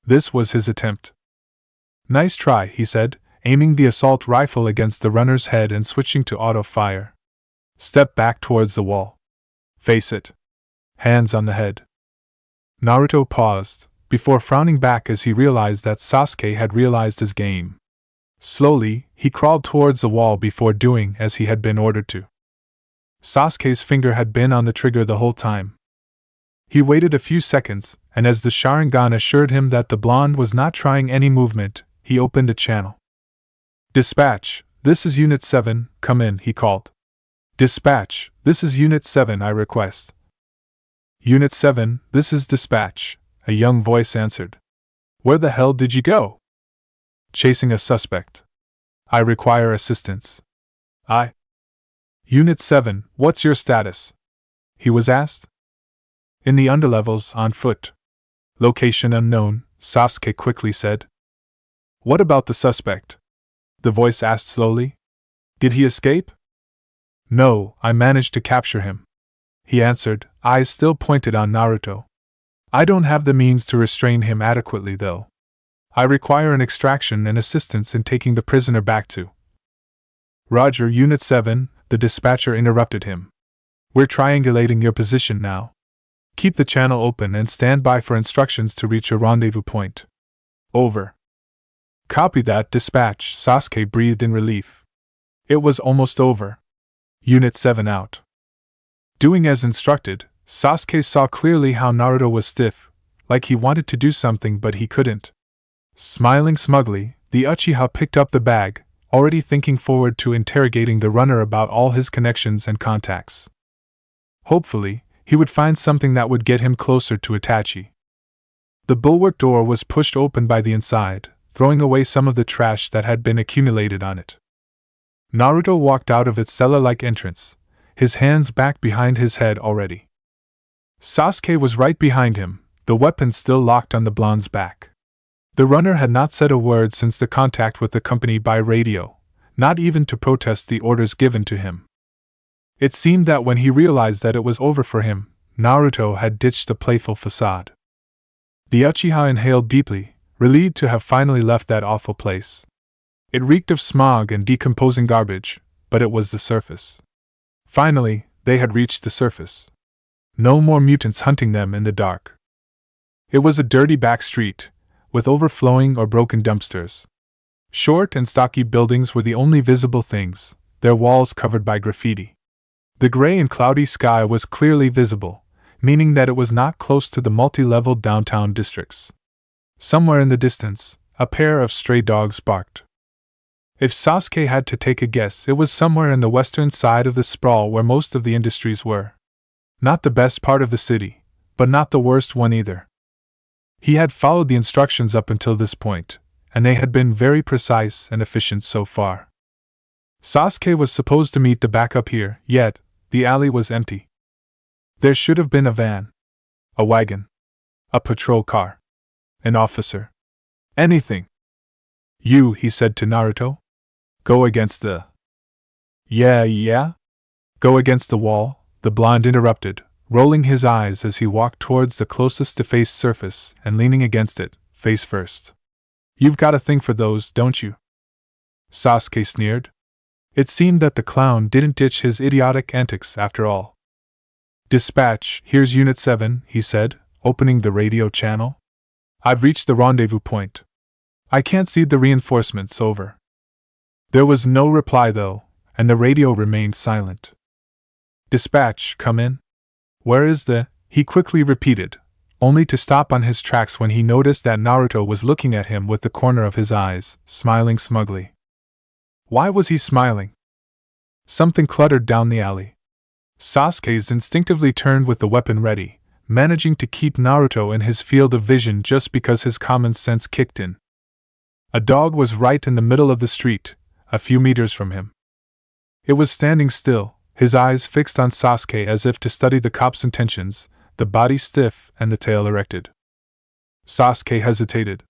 This was his attempt. "Nice try," he said, aiming the assault rifle against the runner's head and switching to auto fire. "Step back towards the wall. Face it. Hands on the head." Naruto paused, before frowning back as he realized that Sasuke had realized his game. Slowly, he crawled towards the wall before doing as he had been ordered to. Sasuke's finger had been on the trigger the whole time. He waited a few seconds, and as the Sharingan assured him that the blonde was not trying any movement, he opened a channel. "Dispatch, this is Unit 7, come in," he called. "Dispatch, this is Unit 7, I request." "Unit 7, this is Dispatch," a young voice answered. "Where the hell did you go?" "Chasing a suspect. I require assistance." "Unit 7, what's your status?" he was asked. "In the underlevels, on foot." "Location unknown," Sasuke quickly said. "What about the suspect?" the voice asked slowly. "Did he escape?" "No, I managed to capture him," he answered, eyes still pointed on Naruto. "I don't have the means to restrain him adequately, though. I require an extraction and assistance in taking the prisoner back to." "Roger, Unit 7, the dispatcher interrupted him. "We're triangulating your position now. Keep the channel open and stand by for instructions to reach a rendezvous point." "Over." "Copy that, Dispatch," Sasuke breathed in relief. It was almost over. Unit 7 out. Doing as instructed, Sasuke saw clearly how Naruto was stiff, like he wanted to do something but he couldn't. Smiling smugly, the Uchiha picked up the bag, already thinking forward to interrogating the runner about all his connections and contacts. Hopefully, he would find something that would get him closer to Itachi. The bulwark door was pushed open by the inside, throwing away some of the trash that had been accumulated on it. Naruto walked out of its cellar-like entrance, his hands back behind his head already. Sasuke was right behind him, the weapon still locked on the blonde's back. The runner had not said a word since the contact with the company by radio, not even to protest the orders given to him. It seemed that when he realized that it was over for him, Naruto had ditched the playful facade. The Uchiha inhaled deeply, relieved to have finally left that awful place. It reeked of smog and decomposing garbage, but it was the surface. Finally, they had reached the surface. No more mutants hunting them in the dark. It was a dirty back street, with overflowing or broken dumpsters. Short and stocky buildings were the only visible things, their walls covered by graffiti. The gray and cloudy sky was clearly visible, meaning that it was not close to the multi-level downtown districts. Somewhere in the distance, a pair of stray dogs barked. If Sasuke had to take a guess, it was somewhere in the western side of the sprawl where most of the industries were. Not the best part of the city, but not the worst one either. He had followed the instructions up until this point, and they had been very precise and efficient so far. Sasuke was supposed to meet the backup here, yet the alley was empty. There should have been a van, a wagon, a patrol car, an officer. Anything. You, he said to Naruto. Go against the... Yeah? Go against the wall, the blonde interrupted, rolling his eyes as he walked towards the closest defaced surface and leaning against it, face first. You've got a thing for those, don't you? Sasuke sneered. It seemed that the clown didn't ditch his idiotic antics after all. Dispatch, here's Unit 7, he said, opening the radio channel. I've reached the rendezvous point. I can't see the reinforcements, over. There was no reply though, and the radio remained silent. Dispatch, come in. Where is the... he quickly repeated, only to stop on his tracks when he noticed that Naruto was looking at him with the corner of his eyes, smiling smugly. Why was he smiling? Something cluttered down the alley. Sasuke instinctively turned with the weapon ready, managing to keep Naruto in his field of vision just because his common sense kicked in. A dog was right in the middle of the street, a few meters from him. It was standing still, his eyes fixed on Sasuke as if to study the cop's intentions, the body stiff and the tail erected. Sasuke hesitated.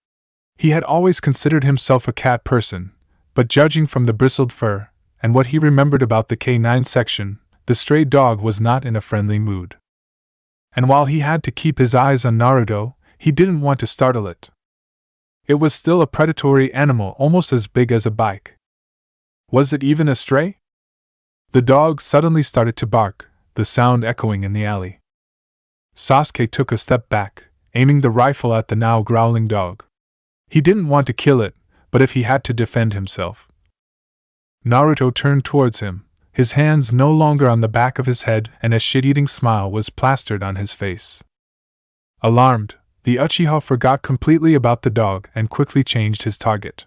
He had always considered himself a cat person, but judging from the bristled fur, and what he remembered about the K9 section, the stray dog was not in a friendly mood. And while he had to keep his eyes on Naruto, he didn't want to startle it. It was still a predatory animal almost as big as a bike. Was it even a stray? The dog suddenly started to bark, the sound echoing in the alley. Sasuke took a step back, aiming the rifle at the now growling dog. He didn't want to kill it, but if he had to defend himself. Naruto turned towards him, his hands no longer on the back of his head, and a shit-eating smile was plastered on his face. Alarmed, the Uchiha forgot completely about the dog and quickly changed his target.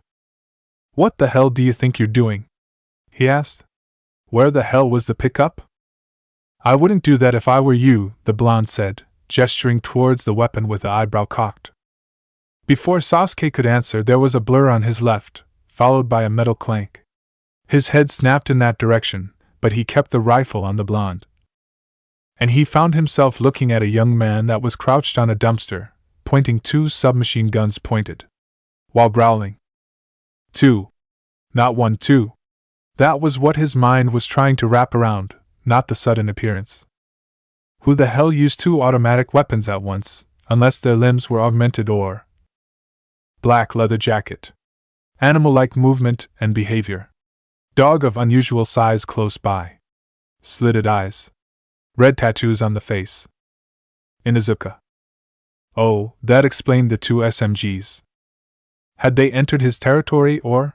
What the hell do you think you're doing? He asked. Where the hell was the pickup? I wouldn't do that if I were you, the blonde said, gesturing towards the weapon with the eyebrow cocked. Before Sasuke could answer, there was a blur on his left, followed by a metal clank. His head snapped in that direction, but he kept the rifle on the blonde. And he found himself looking at a young man that was crouched on a dumpster, pointing two submachine guns pointed, while growling. 2. Not 1, 2. That was what his mind was trying to wrap around, not the sudden appearance. Who the hell used two automatic weapons at once, unless their limbs were augmented or... Black leather jacket. Animal-like movement and behavior. Dog of unusual size close by. Slitted eyes. Red tattoos on the face. Inuzuka. Oh, that explained the two SMGs. Had they entered his territory or...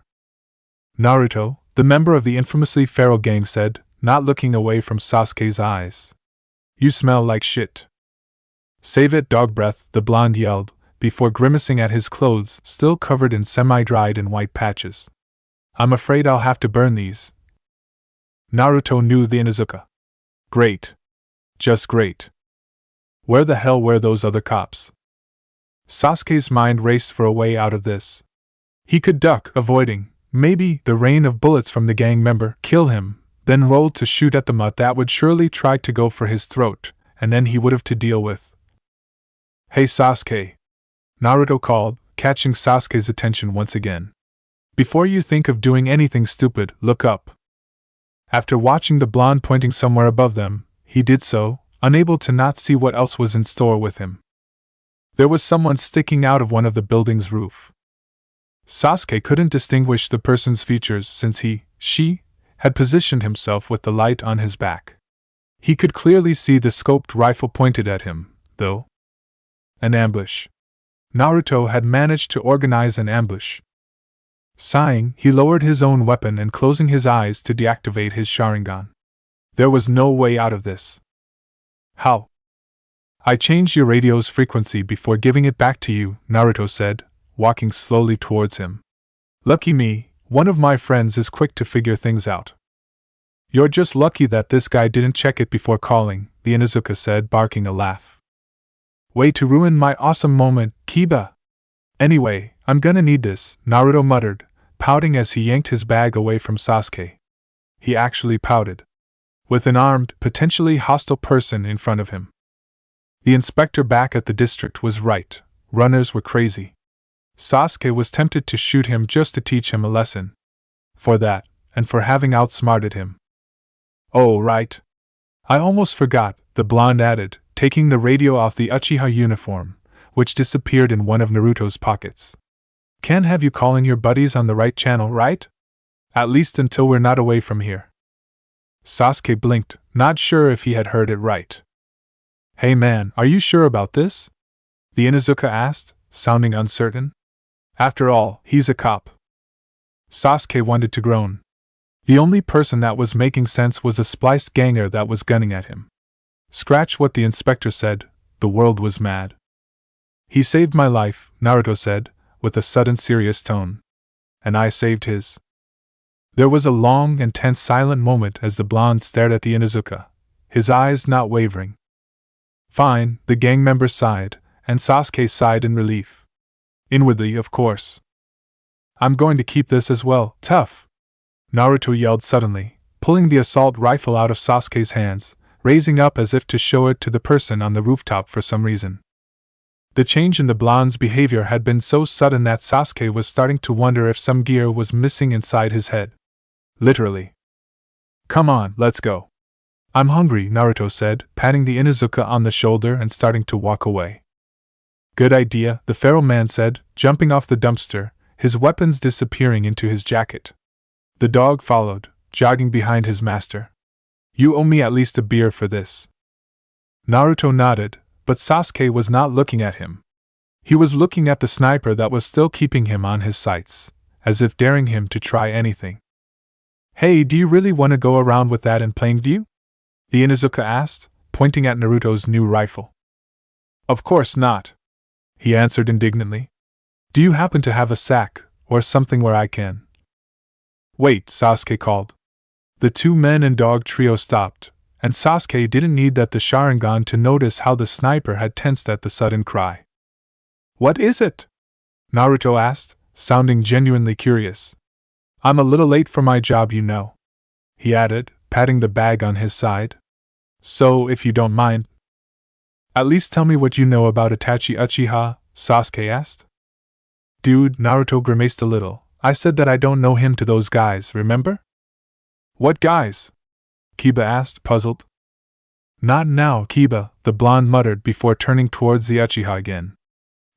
Naruto, the member of the infamously feral gang, said, not looking away from Sasuke's eyes. You smell like shit. Save it, dog breath, the blonde yelled, before grimacing at his clothes still covered in semi-dried and white patches. I'm afraid I'll have to burn these. Naruto knew the Inuzuka. Great. Just great. Where the hell were those other cops? Sasuke's mind raced for a way out of this. He could duck, avoiding, maybe, the rain of bullets from the gang member, kill him, then roll to shoot at the mutt that would surely try to go for his throat, and then he would have to deal with. Hey Sasuke! Naruto called, catching Sasuke's attention once again. Before you think of doing anything stupid, look up. After watching the blonde pointing somewhere above them, he did so, unable to not see what else was in store with him. There was someone sticking out of one of the building's roof. Sasuke couldn't distinguish the person's features since she, had positioned himself with the light on his back. He could clearly see the scoped rifle pointed at him, though. An ambush. Naruto had managed to organize an ambush. Sighing, he lowered his own weapon and closing his eyes to deactivate his Sharingan. There was no way out of this. How? I changed your radio's frequency before giving it back to you, Naruto said, walking slowly towards him. Lucky me, one of my friends is quick to figure things out. You're just lucky that this guy didn't check it before calling, the Inuzuka said, barking a laugh. Way to ruin my awesome moment, Kiba! Anyway, I'm gonna need this, Naruto muttered, pouting as he yanked his bag away from Sasuke. He actually pouted. With an armed, potentially hostile person in front of him. The inspector back at the district was right, runners were crazy. Sasuke was tempted to shoot him just to teach him a lesson. For that, and for having outsmarted him. Oh, right. I almost forgot, the blonde added, taking the radio off the Uchiha uniform, which disappeared in one of Naruto's pockets. Can't have you calling your buddies on the right channel, right? At least until we're not away from here. Sasuke blinked, not sure if he had heard it right. Hey man, are you sure about this? The Inuzuka asked, sounding uncertain. After all, he's a cop. Sasuke wanted to groan. The only person that was making sense was a spliced ganger that was gunning at him. Scratch what the inspector said, the world was mad. He saved my life, Naruto said, with a sudden serious tone. And I saved his. There was a long and tense silent moment as the blonde stared at the Inuzuka, his eyes not wavering. Fine, the gang member sighed, and Sasuke sighed in relief. Inwardly, of course. I'm going to keep this as well, tough! Naruto yelled suddenly, pulling the assault rifle out of Sasuke's hands, raising up as if to show it to the person on the rooftop for some reason. The change in the blonde's behavior had been so sudden that Sasuke was starting to wonder if some gear was missing inside his head. Literally. Come on, let's go. I'm hungry, Naruto said, patting the Inuzuka on the shoulder and starting to walk away. Good idea, the feral man said, jumping off the dumpster, his weapons disappearing into his jacket. The dog followed, jogging behind his master. You owe me at least a beer for this. Naruto nodded, but Sasuke was not looking at him. He was looking at the sniper that was still keeping him on his sights, as if daring him to try anything. Hey, do you really want to go around with that in plain view? The Inuzuka asked, pointing at Naruto's new rifle. Of course not, he answered indignantly. Do you happen to have a sack, or something where I can? Wait, Sasuke called. The two men and dog trio stopped, and Sasuke didn't need that the Sharingan to notice how the sniper had tensed at the sudden cry. What is it? Naruto asked, sounding genuinely curious. I'm a little late for my job, you know, he added, patting the bag on his side. So, if you don't mind, at least tell me what you know about Itachi Uchiha, Sasuke asked. Dude, Naruto grimaced a little. I said that I don't know him to those guys, remember? What guys? Kiba asked, puzzled. Not now, Kiba, the blonde muttered before turning towards the Uchiha again.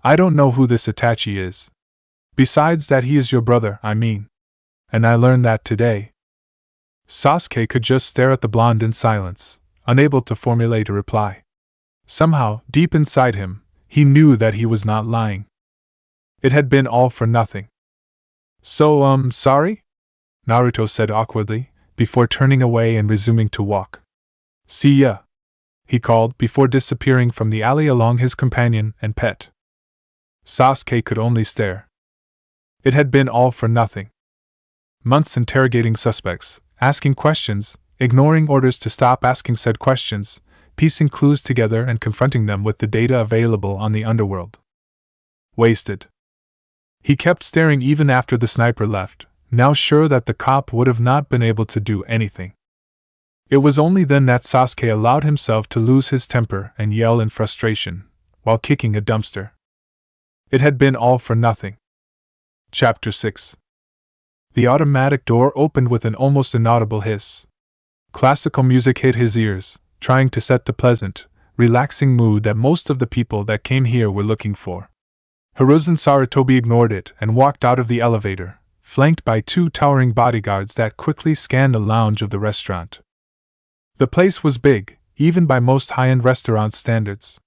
I don't know who this Itachi is. Besides that, he is your brother, I mean. And I learned that today. Sasuke could just stare at the blonde in silence, unable to formulate a reply. Somehow, deep inside him, he knew that he was not lying. It had been all for nothing. So, sorry? Naruto said awkwardly, before turning away and resuming to walk. See ya. he called before disappearing from the alley along his companion and pet. Sasuke could only stare. It had been all for nothing. Months interrogating suspects, asking questions, ignoring orders to stop asking said questions, piecing clues together and confronting them with the data available on the underworld. Wasted. He kept staring even after the sniper left, now sure that the cop would have not been able to do anything. It was only then that Sasuke allowed himself to lose his temper and yell in frustration, while kicking a dumpster. It had been all for nothing. Chapter 6. The automatic door opened with an almost inaudible hiss. Classical music hit his ears, trying to set the pleasant, relaxing mood that most of the people that came here were looking for. Hiruzen Sarutobi ignored it and walked out of the elevator, flanked by two towering bodyguards that quickly scanned the lounge of the restaurant. The place was big, even by most high-end restaurant standards.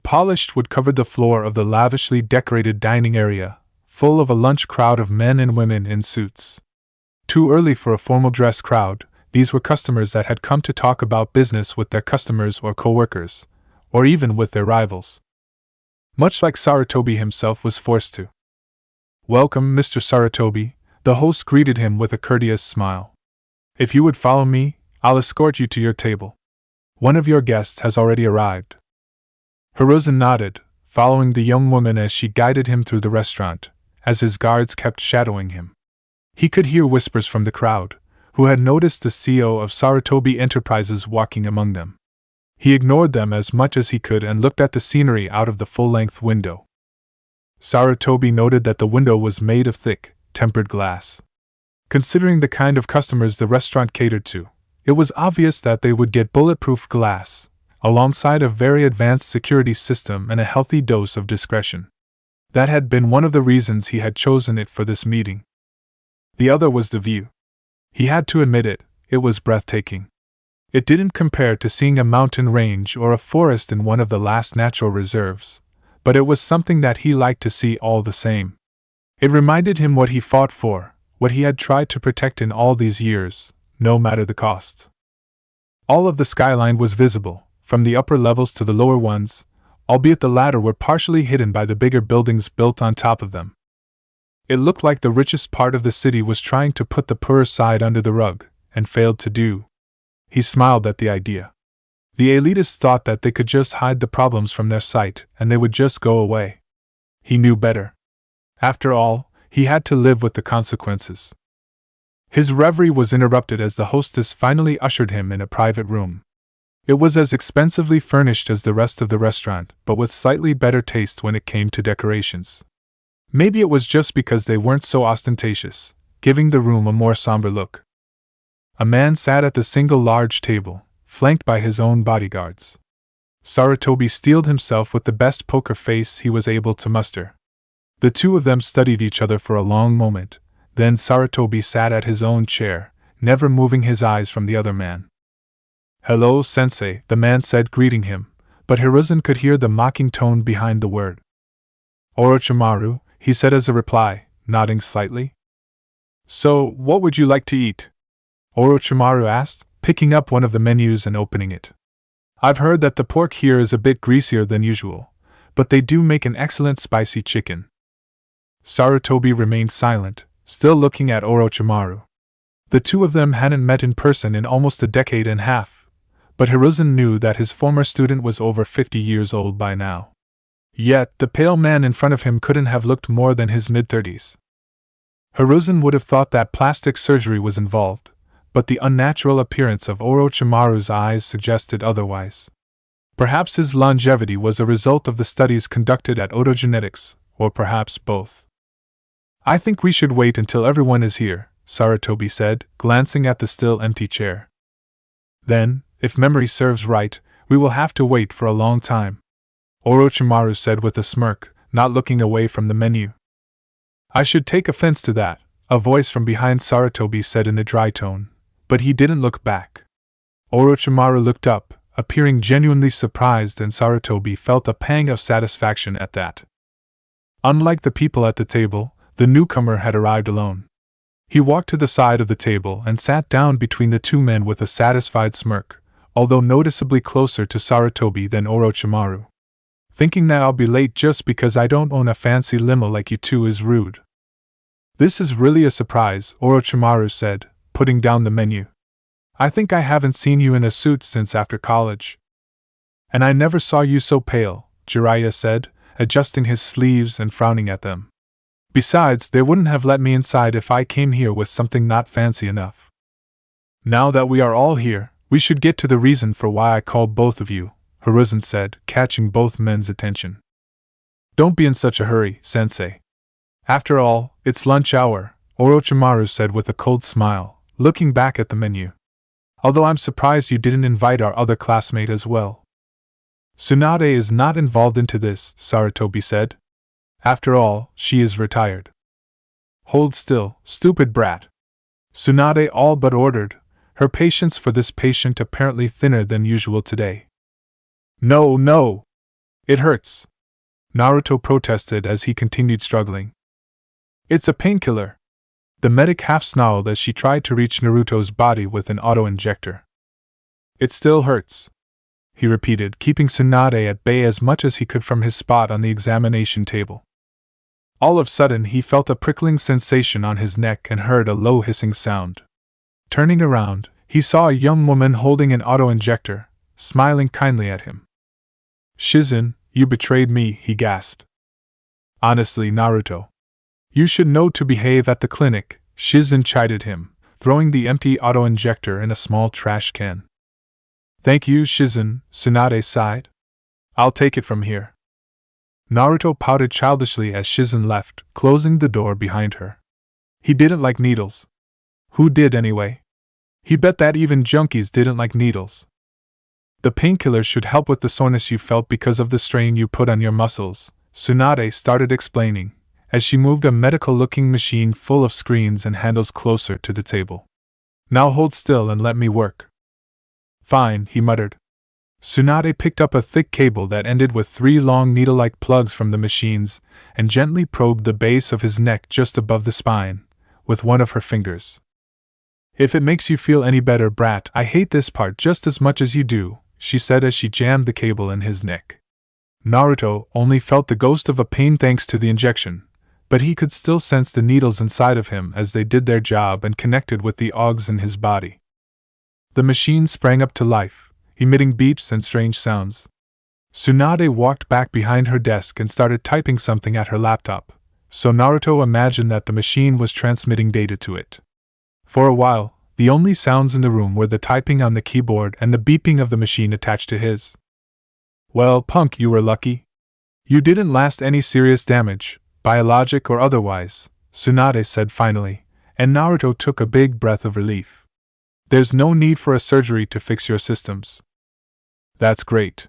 Polished wood covered the floor of the lavishly decorated dining area, full of a lunch crowd of men and women in suits. Too early for a formal dress crowd, these were customers that had come to talk about business with their customers or co-workers, or even with their rivals. Much like Sarutobi himself was forced to. "Welcome, Mr. Sarutobi," the host greeted him with a courteous smile. "If you would follow me, I'll escort you to your table. One of your guests has already arrived." Hiruzen nodded, following the young woman as she guided him through the restaurant, as his guards kept shadowing him. He could hear whispers from the crowd, who had noticed the CEO of Sarutobi Enterprises walking among them. He ignored them as much as he could and looked at the scenery out of the full-length window. Sarutobi noted that the window was made of thick, tempered glass. Considering the kind of customers the restaurant catered to, it was obvious that they would get bulletproof glass, alongside a very advanced security system and a healthy dose of discretion. That had been one of the reasons he had chosen it for this meeting. The other was the view. He had to admit it was breathtaking. It didn't compare to seeing a mountain range or a forest in one of the last natural reserves, but it was something that he liked to see all the same. It reminded him what he fought for, what he had tried to protect in all these years, no matter the cost. All of the skyline was visible, from the upper levels to the lower ones, albeit the latter were partially hidden by the bigger buildings built on top of them. It looked like the richest part of the city was trying to put the poorer side under the rug, and failed to do. He smiled at the idea. The elitists thought that they could just hide the problems from their sight and they would just go away. He knew better. After all, he had to live with the consequences. His reverie was interrupted as the hostess finally ushered him in a private room. It was as expensively furnished as the rest of the restaurant, but with slightly better taste when it came to decorations. Maybe it was just because they weren't so ostentatious, giving the room a more somber look. A man sat at the single large table, flanked by his own bodyguards. Sarutobi steeled himself with the best poker face he was able to muster. The two of them studied each other for a long moment, then Sarutobi sat at his own chair, never moving his eyes from the other man. "Hello, sensei," the man said, greeting him, but Hiruzen could hear the mocking tone behind the word. "Orochimaru," he said as a reply, nodding slightly. "So, what would you like to eat?" Orochimaru asked, picking up one of the menus and opening it. "I've heard that the pork here is a bit greasier than usual, but they do make an excellent spicy chicken." Sarutobi remained silent, still looking at Orochimaru. The two of them hadn't met in person in almost a decade and a half, but Hiruzen knew that his former student was over 50 years old by now. Yet, the pale man in front of him couldn't have looked more than his mid-30s. Hiruzen would have thought that plastic surgery was involved, but the unnatural appearance of Orochimaru's eyes suggested otherwise. Perhaps his longevity was a result of the studies conducted at Otogenetics, or perhaps both. "I think we should wait until everyone is here," Sarutobi said, glancing at the still empty chair. "Then, if memory serves right, we will have to wait for a long time," Orochimaru said with a smirk, not looking away from the menu. "I should take offense to that," a voice from behind Sarutobi said in a dry tone, but he didn't look back. Orochimaru looked up, appearing genuinely surprised, and Sarutobi felt a pang of satisfaction at that. Unlike the people at the table, the newcomer had arrived alone. He walked to the side of the table and sat down between the two men with a satisfied smirk, although noticeably closer to Sarutobi than Orochimaru. Thinking that I'll be late just because I don't own a fancy limo like you two is rude. This is really a surprise, Orochimaru said, putting down the menu. I think I haven't seen you in a suit since after college. And I never saw you so pale, Jiraiya said, adjusting his sleeves and frowning at them. Besides, they wouldn't have let me inside if I came here with something not fancy enough. Now that we are all here, we should get to the reason for why I called both of you, Hiruzen said, catching both men's attention. Don't be in such a hurry, sensei. After all, it's lunch hour, Orochimaru said with a cold smile, looking back at the menu. Although I'm surprised you didn't invite our other classmate as well. Tsunade is not involved into this, Sarutobi said. After all, she is retired. Hold still, stupid brat. Tsunade all but ordered, her patience for this patient apparently thinner than usual today. No, no! It hurts! Naruto protested as he continued struggling. It's a painkiller! The medic half-snarled as she tried to reach Naruto's body with an auto-injector. It still hurts, he repeated, keeping Tsunade at bay as much as he could from his spot on the examination table. All of a sudden he felt a prickling sensation on his neck and heard a low hissing sound. Turning around, he saw a young woman holding an auto-injector, smiling kindly at him. Shizen, you betrayed me, he gasped. Honestly, Naruto. You should know to behave at the clinic, Shizen chided him, throwing the empty auto-injector in a small trash can. Thank you, Shizen, Tsunade sighed. I'll take it from here. Naruto pouted childishly as Shizen left, closing the door behind her. He didn't like needles. Who did anyway? He bet that even junkies didn't like needles. The painkiller should help with the soreness you felt because of the strain you put on your muscles, Tsunade started explaining, as she moved a medical-looking machine full of screens and handles closer to the table. Now hold still and let me work. Fine, he muttered. Tsunade picked up a thick cable that ended with 3 long needle-like plugs from the machines, and gently probed the base of his neck just above the spine, with one of her fingers. If it makes you feel any better, brat, I hate this part just as much as you do, she said as she jammed the cable in his neck. Naruto only felt the ghost of a pain thanks to the injection, but he could still sense the needles inside of him as they did their job and connected with the augs in his body. The machine sprang up to life, emitting beeps and strange sounds. Tsunade walked back behind her desk and started typing something at her laptop, so Naruto imagined that the machine was transmitting data to it. For a while, the only sounds in the room were the typing on the keyboard and the beeping of the machine attached to his. Well, punk, you were lucky. You didn't last any serious damage, biologic or otherwise, Tsunade said finally, and Naruto took a big breath of relief. There's no need for a surgery to fix your systems. That's great.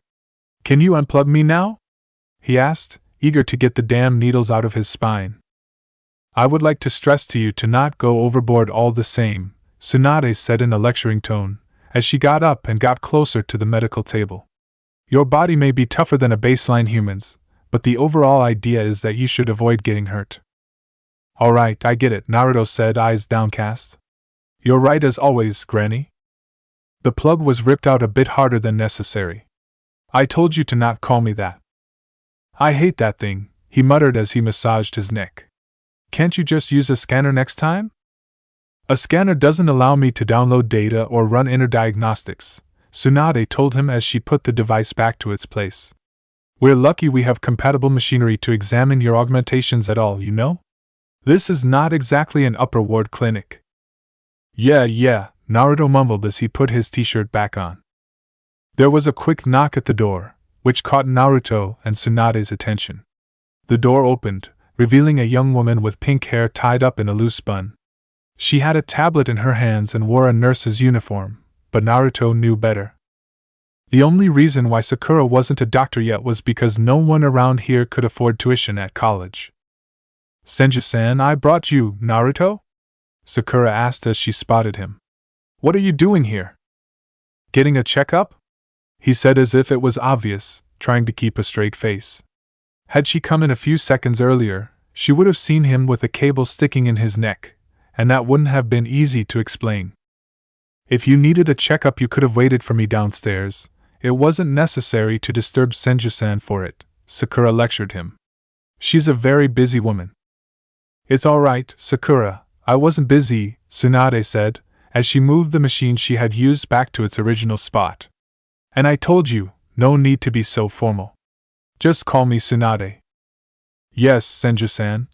Can you unplug me now? He asked, eager to get the damn needles out of his spine. I would like to stress to you to not go overboard all the same, Tsunade said in a lecturing tone, as she got up and got closer to the medical table. Your body may be tougher than a baseline human's, but the overall idea is that you should avoid getting hurt. Alright, I get it, Naruto said, eyes downcast. You're right as always, Granny. The plug was ripped out a bit harder than necessary. I told you to not call me that. I hate that thing, he muttered as he massaged his neck. Can't you just use a scanner next time? A scanner doesn't allow me to download data or run inner diagnostics, Tsunade told him as she put the device back to its place. We're lucky we have compatible machinery to examine your augmentations at all, you know? This is not exactly an upper ward clinic. Yeah, Naruto mumbled as he put his t-shirt back on. There was a quick knock at the door, which caught Naruto and Tsunade's attention. The door opened, revealing a young woman with pink hair tied up in a loose bun. She had a tablet in her hands and wore a nurse's uniform, but Naruto knew better. The only reason why Sakura wasn't a doctor yet was because no one around here could afford tuition at college. Senju-san, I brought you, Naruto? Sakura asked as she spotted him. What are you doing here? Getting a checkup? He said as if it was obvious, trying to keep a straight face. Had she come in a few seconds earlier, she would have seen him with a cable sticking in his neck, and that wouldn't have been easy to explain. If you needed a checkup, you could have waited for me downstairs. It wasn't necessary to disturb Senju-san for it, Sakura lectured him. She's a very busy woman. It's all right, Sakura. I wasn't busy, Tsunade said, as she moved the machine she had used back to its original spot. And I told you, no need to be so formal. Just call me Tsunade. Yes, Senju-san,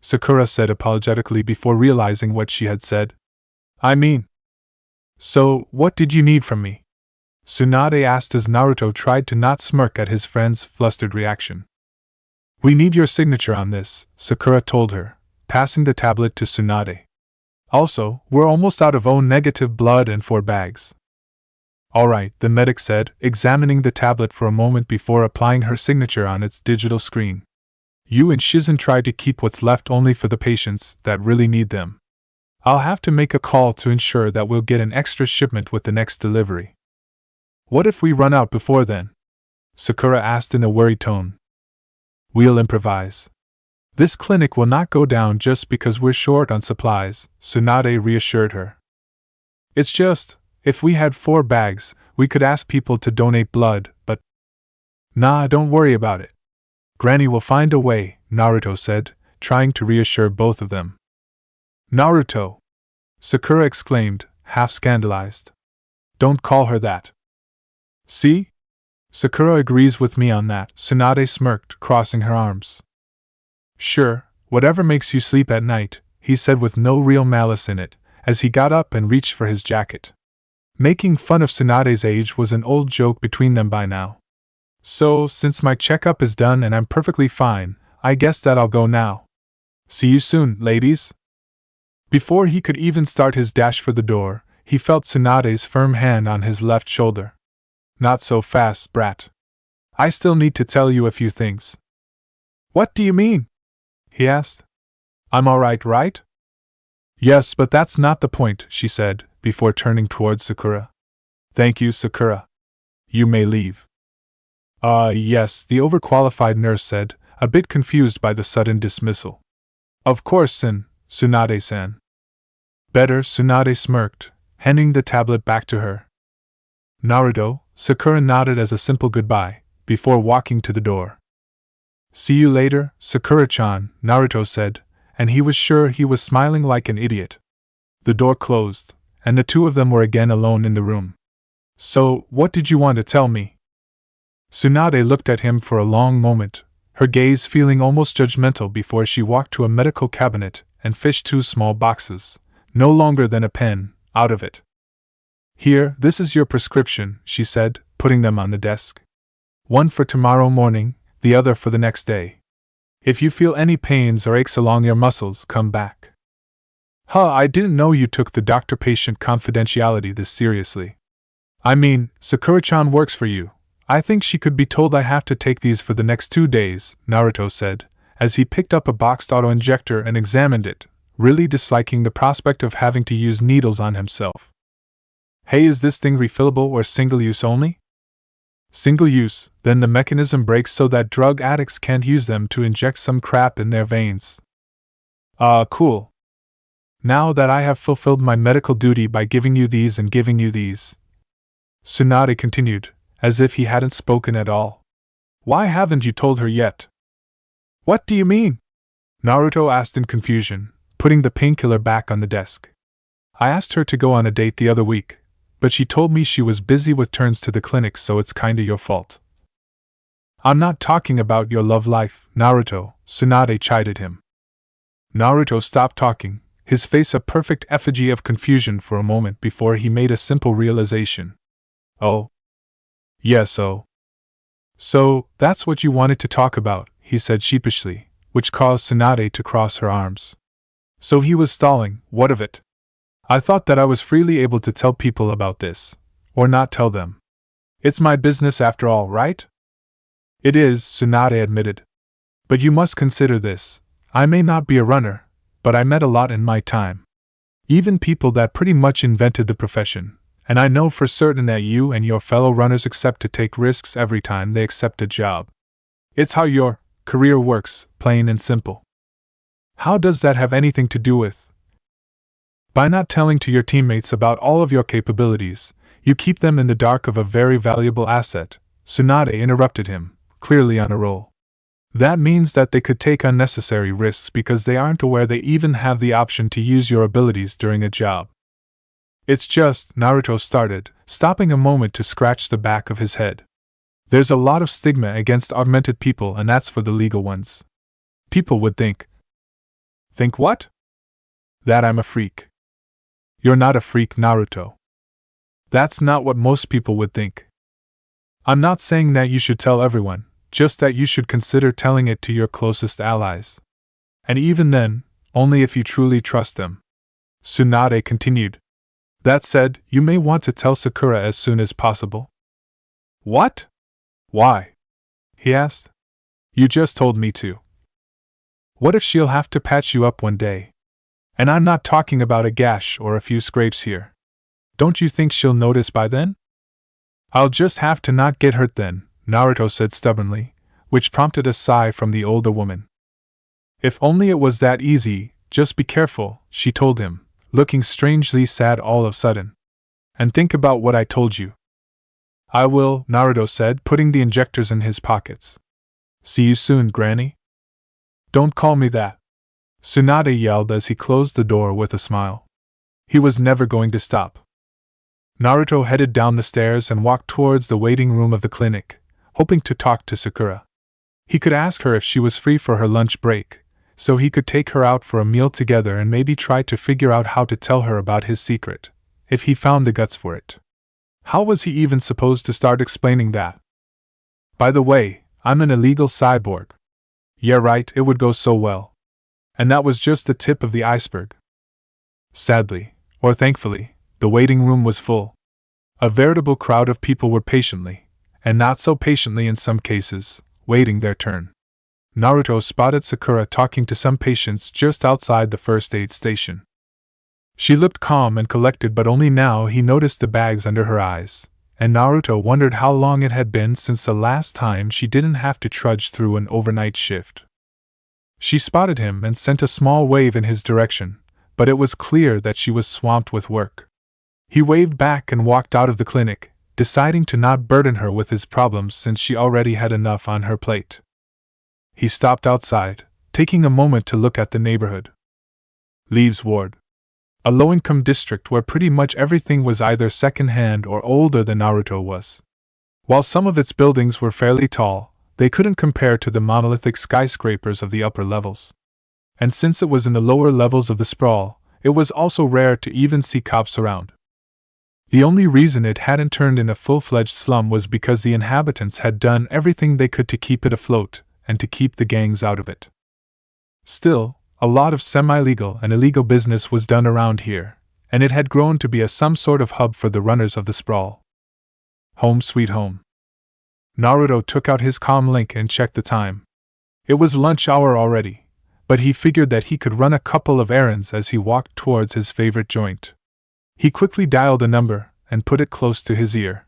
Sakura said apologetically before realizing what she had said. I mean. So, what did you need from me? Tsunade asked as Naruto tried to not smirk at his friend's flustered reaction. We need your signature on this, Sakura told her, passing the tablet to Tsunade. Also, we're almost out of O-negative blood and 4 bags. Alright, the medic said, examining the tablet for a moment before applying her signature on its digital screen. You and Shizen tried to keep what's left only for the patients that really need them. I'll have to make a call to ensure that we'll get an extra shipment with the next delivery. What if we run out before then? Sakura asked in a worried tone. We'll improvise. This clinic will not go down just because we're short on supplies, Tsunade reassured her. It's just, if we had 4 bags, we could ask people to donate blood, but… Nah, don't worry about it. Granny will find a way, Naruto said, trying to reassure both of them. Naruto! Sakura exclaimed, half scandalized. Don't call her that. See? Sakura agrees with me on that, Tsunade smirked, crossing her arms. Sure, whatever makes you sleep at night, he said with no real malice in it, as he got up and reached for his jacket. Making fun of Tsunade's age was an old joke between them by now. So, since my checkup is done and I'm perfectly fine, I guess that I'll go now. See you soon, ladies. Before he could even start his dash for the door, he felt Tsunade's firm hand on his left shoulder. Not so fast, brat. I still need to tell you a few things. What do you mean? He asked. I'm alright, right? Yes, but that's not the point, she said, before turning towards Sakura. Thank you, Sakura. You may leave. Yes, the overqualified nurse said, a bit confused by the sudden dismissal. Of course, Tsunade-san. Better, Tsunade smirked, handing the tablet back to her. Naruto, Sakura nodded as a simple goodbye, before walking to the door. See you later, Sakura-chan, Naruto said, and he was sure he was smiling like an idiot. The door closed, and the two of them were again alone in the room. So, what did you want to tell me? Tsunade looked at him for a long moment, her gaze feeling almost judgmental before she walked to a medical cabinet and fished 2 small boxes, no longer than a pen, out of it. Here, this is your prescription, she said, putting them on the desk. One for tomorrow morning, the other for the next day. If you feel any pains or aches along your muscles, come back. I didn't know you took the doctor-patient confidentiality this seriously. I mean, Sakura-chan works for you. I think she could be told I have to take these for the next 2 days, Naruto said, as he picked up a boxed auto-injector and examined it, really disliking the prospect of having to use needles on himself. Hey, is this thing refillable or single-use only? Single-use, then the mechanism breaks so that drug addicts can't use them to inject some crap in their veins. Cool. Now that I have fulfilled my medical duty by giving you these and giving you these, Tsunade continued, as if he hadn't spoken at all. Why haven't you told her yet? What do you mean? Naruto asked in confusion, putting the painkiller back on the desk. I asked her to go on a date the other week, but she told me she was busy with turns to the clinic, so it's kinda your fault. I'm not talking about your love life, Naruto, Tsunade chided him. Naruto stopped talking, his face a perfect effigy of confusion for a moment before he made a simple realization. Oh. Yes, oh. So, that's what you wanted to talk about, he said sheepishly, which caused Tsunade to cross her arms. So he was stalling, what of it? I thought that I was freely able to tell people about this, or not tell them. It's my business after all, right? It is, Tsunade admitted. But you must consider this. I may not be a runner, but I met a lot in my time. Even people that pretty much invented the profession, and I know for certain that you and your fellow runners accept to take risks every time they accept a job. It's how your career works, plain and simple. How does that have anything to do with? By not telling to your teammates about all of your capabilities, you keep them in the dark of a very valuable asset, Tsunade interrupted him, clearly on a roll. That means that they could take unnecessary risks because they aren't aware they even have the option to use your abilities during a job. It's just, Naruto started, stopping a moment to scratch the back of his head. There's a lot of stigma against augmented people, and that's for the legal ones. People would think. Think what? That I'm a freak. You're not a freak, Naruto. That's not what most people would think. I'm not saying that you should tell everyone, just that you should consider telling it to your closest allies. And even then, only if you truly trust them. Tsunade continued. That said, you may want to tell Sakura as soon as possible. What? Why? He asked. You just told me to. What if she'll have to patch you up one day? And I'm not talking about a gash or a few scrapes here. Don't you think she'll notice by then? I'll just have to not get hurt then, Naruto said stubbornly, which prompted a sigh from the older woman. If only it was that easy, just be careful, she told him, looking strangely sad all of a sudden. And think about what I told you. I will, Naruto said, putting the injectors in his pockets. See you soon, Granny. Don't call me that. Tsunade yelled as he closed the door with a smile. He was never going to stop. Naruto headed down the stairs and walked towards the waiting room of the clinic, hoping to talk to Sakura. He could ask her if she was free for her lunch break, so he could take her out for a meal together and maybe try to figure out how to tell her about his secret, if he found the guts for it. How was he even supposed to start explaining that? By the way, I'm an illegal cyborg. Yeah, right, it would go so well. And that was just the tip of the iceberg. Sadly, or thankfully, the waiting room was full. A veritable crowd of people were patiently, and not so patiently in some cases, waiting their turn. Naruto spotted Sakura talking to some patients just outside the first aid station. She looked calm and collected, but only now he noticed the bags under her eyes, and Naruto wondered how long it had been since the last time she didn't have to trudge through an overnight shift. She spotted him and sent a small wave in his direction, but it was clear that she was swamped with work. He waved back and walked out of the clinic, deciding to not burden her with his problems since she already had enough on her plate. He stopped outside, taking a moment to look at the neighborhood. Leaves Ward. A low-income district where pretty much everything was either second-hand or older than Naruto was. While some of its buildings were fairly tall, they couldn't compare to the monolithic skyscrapers of the upper levels. And since it was in the lower levels of the sprawl, it was also rare to even see cops around. The only reason it hadn't turned in a full-fledged slum was because the inhabitants had done everything they could to keep it afloat and to keep the gangs out of it. Still, a lot of semi-legal and illegal business was done around here, and it had grown to be some sort of hub for the runners of the sprawl. Home sweet home. Naruto took out his comm link and checked the time. It was lunch hour already, but he figured that he could run a couple of errands as he walked towards his favorite joint. He quickly dialed a number and put it close to his ear.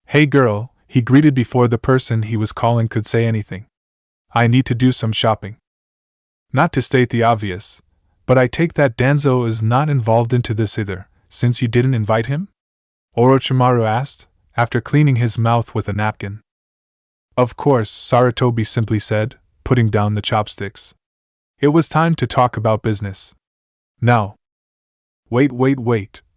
Hey girl, he greeted before the person he was calling could say anything. I need to do some shopping. Not to state the obvious, but I take that Danzo is not involved into this either, since you didn't invite him? Orochimaru asked, after cleaning his mouth with a napkin. Of course, Sarutobi simply said, putting down the chopsticks. It was time to talk about business. Now. Wait,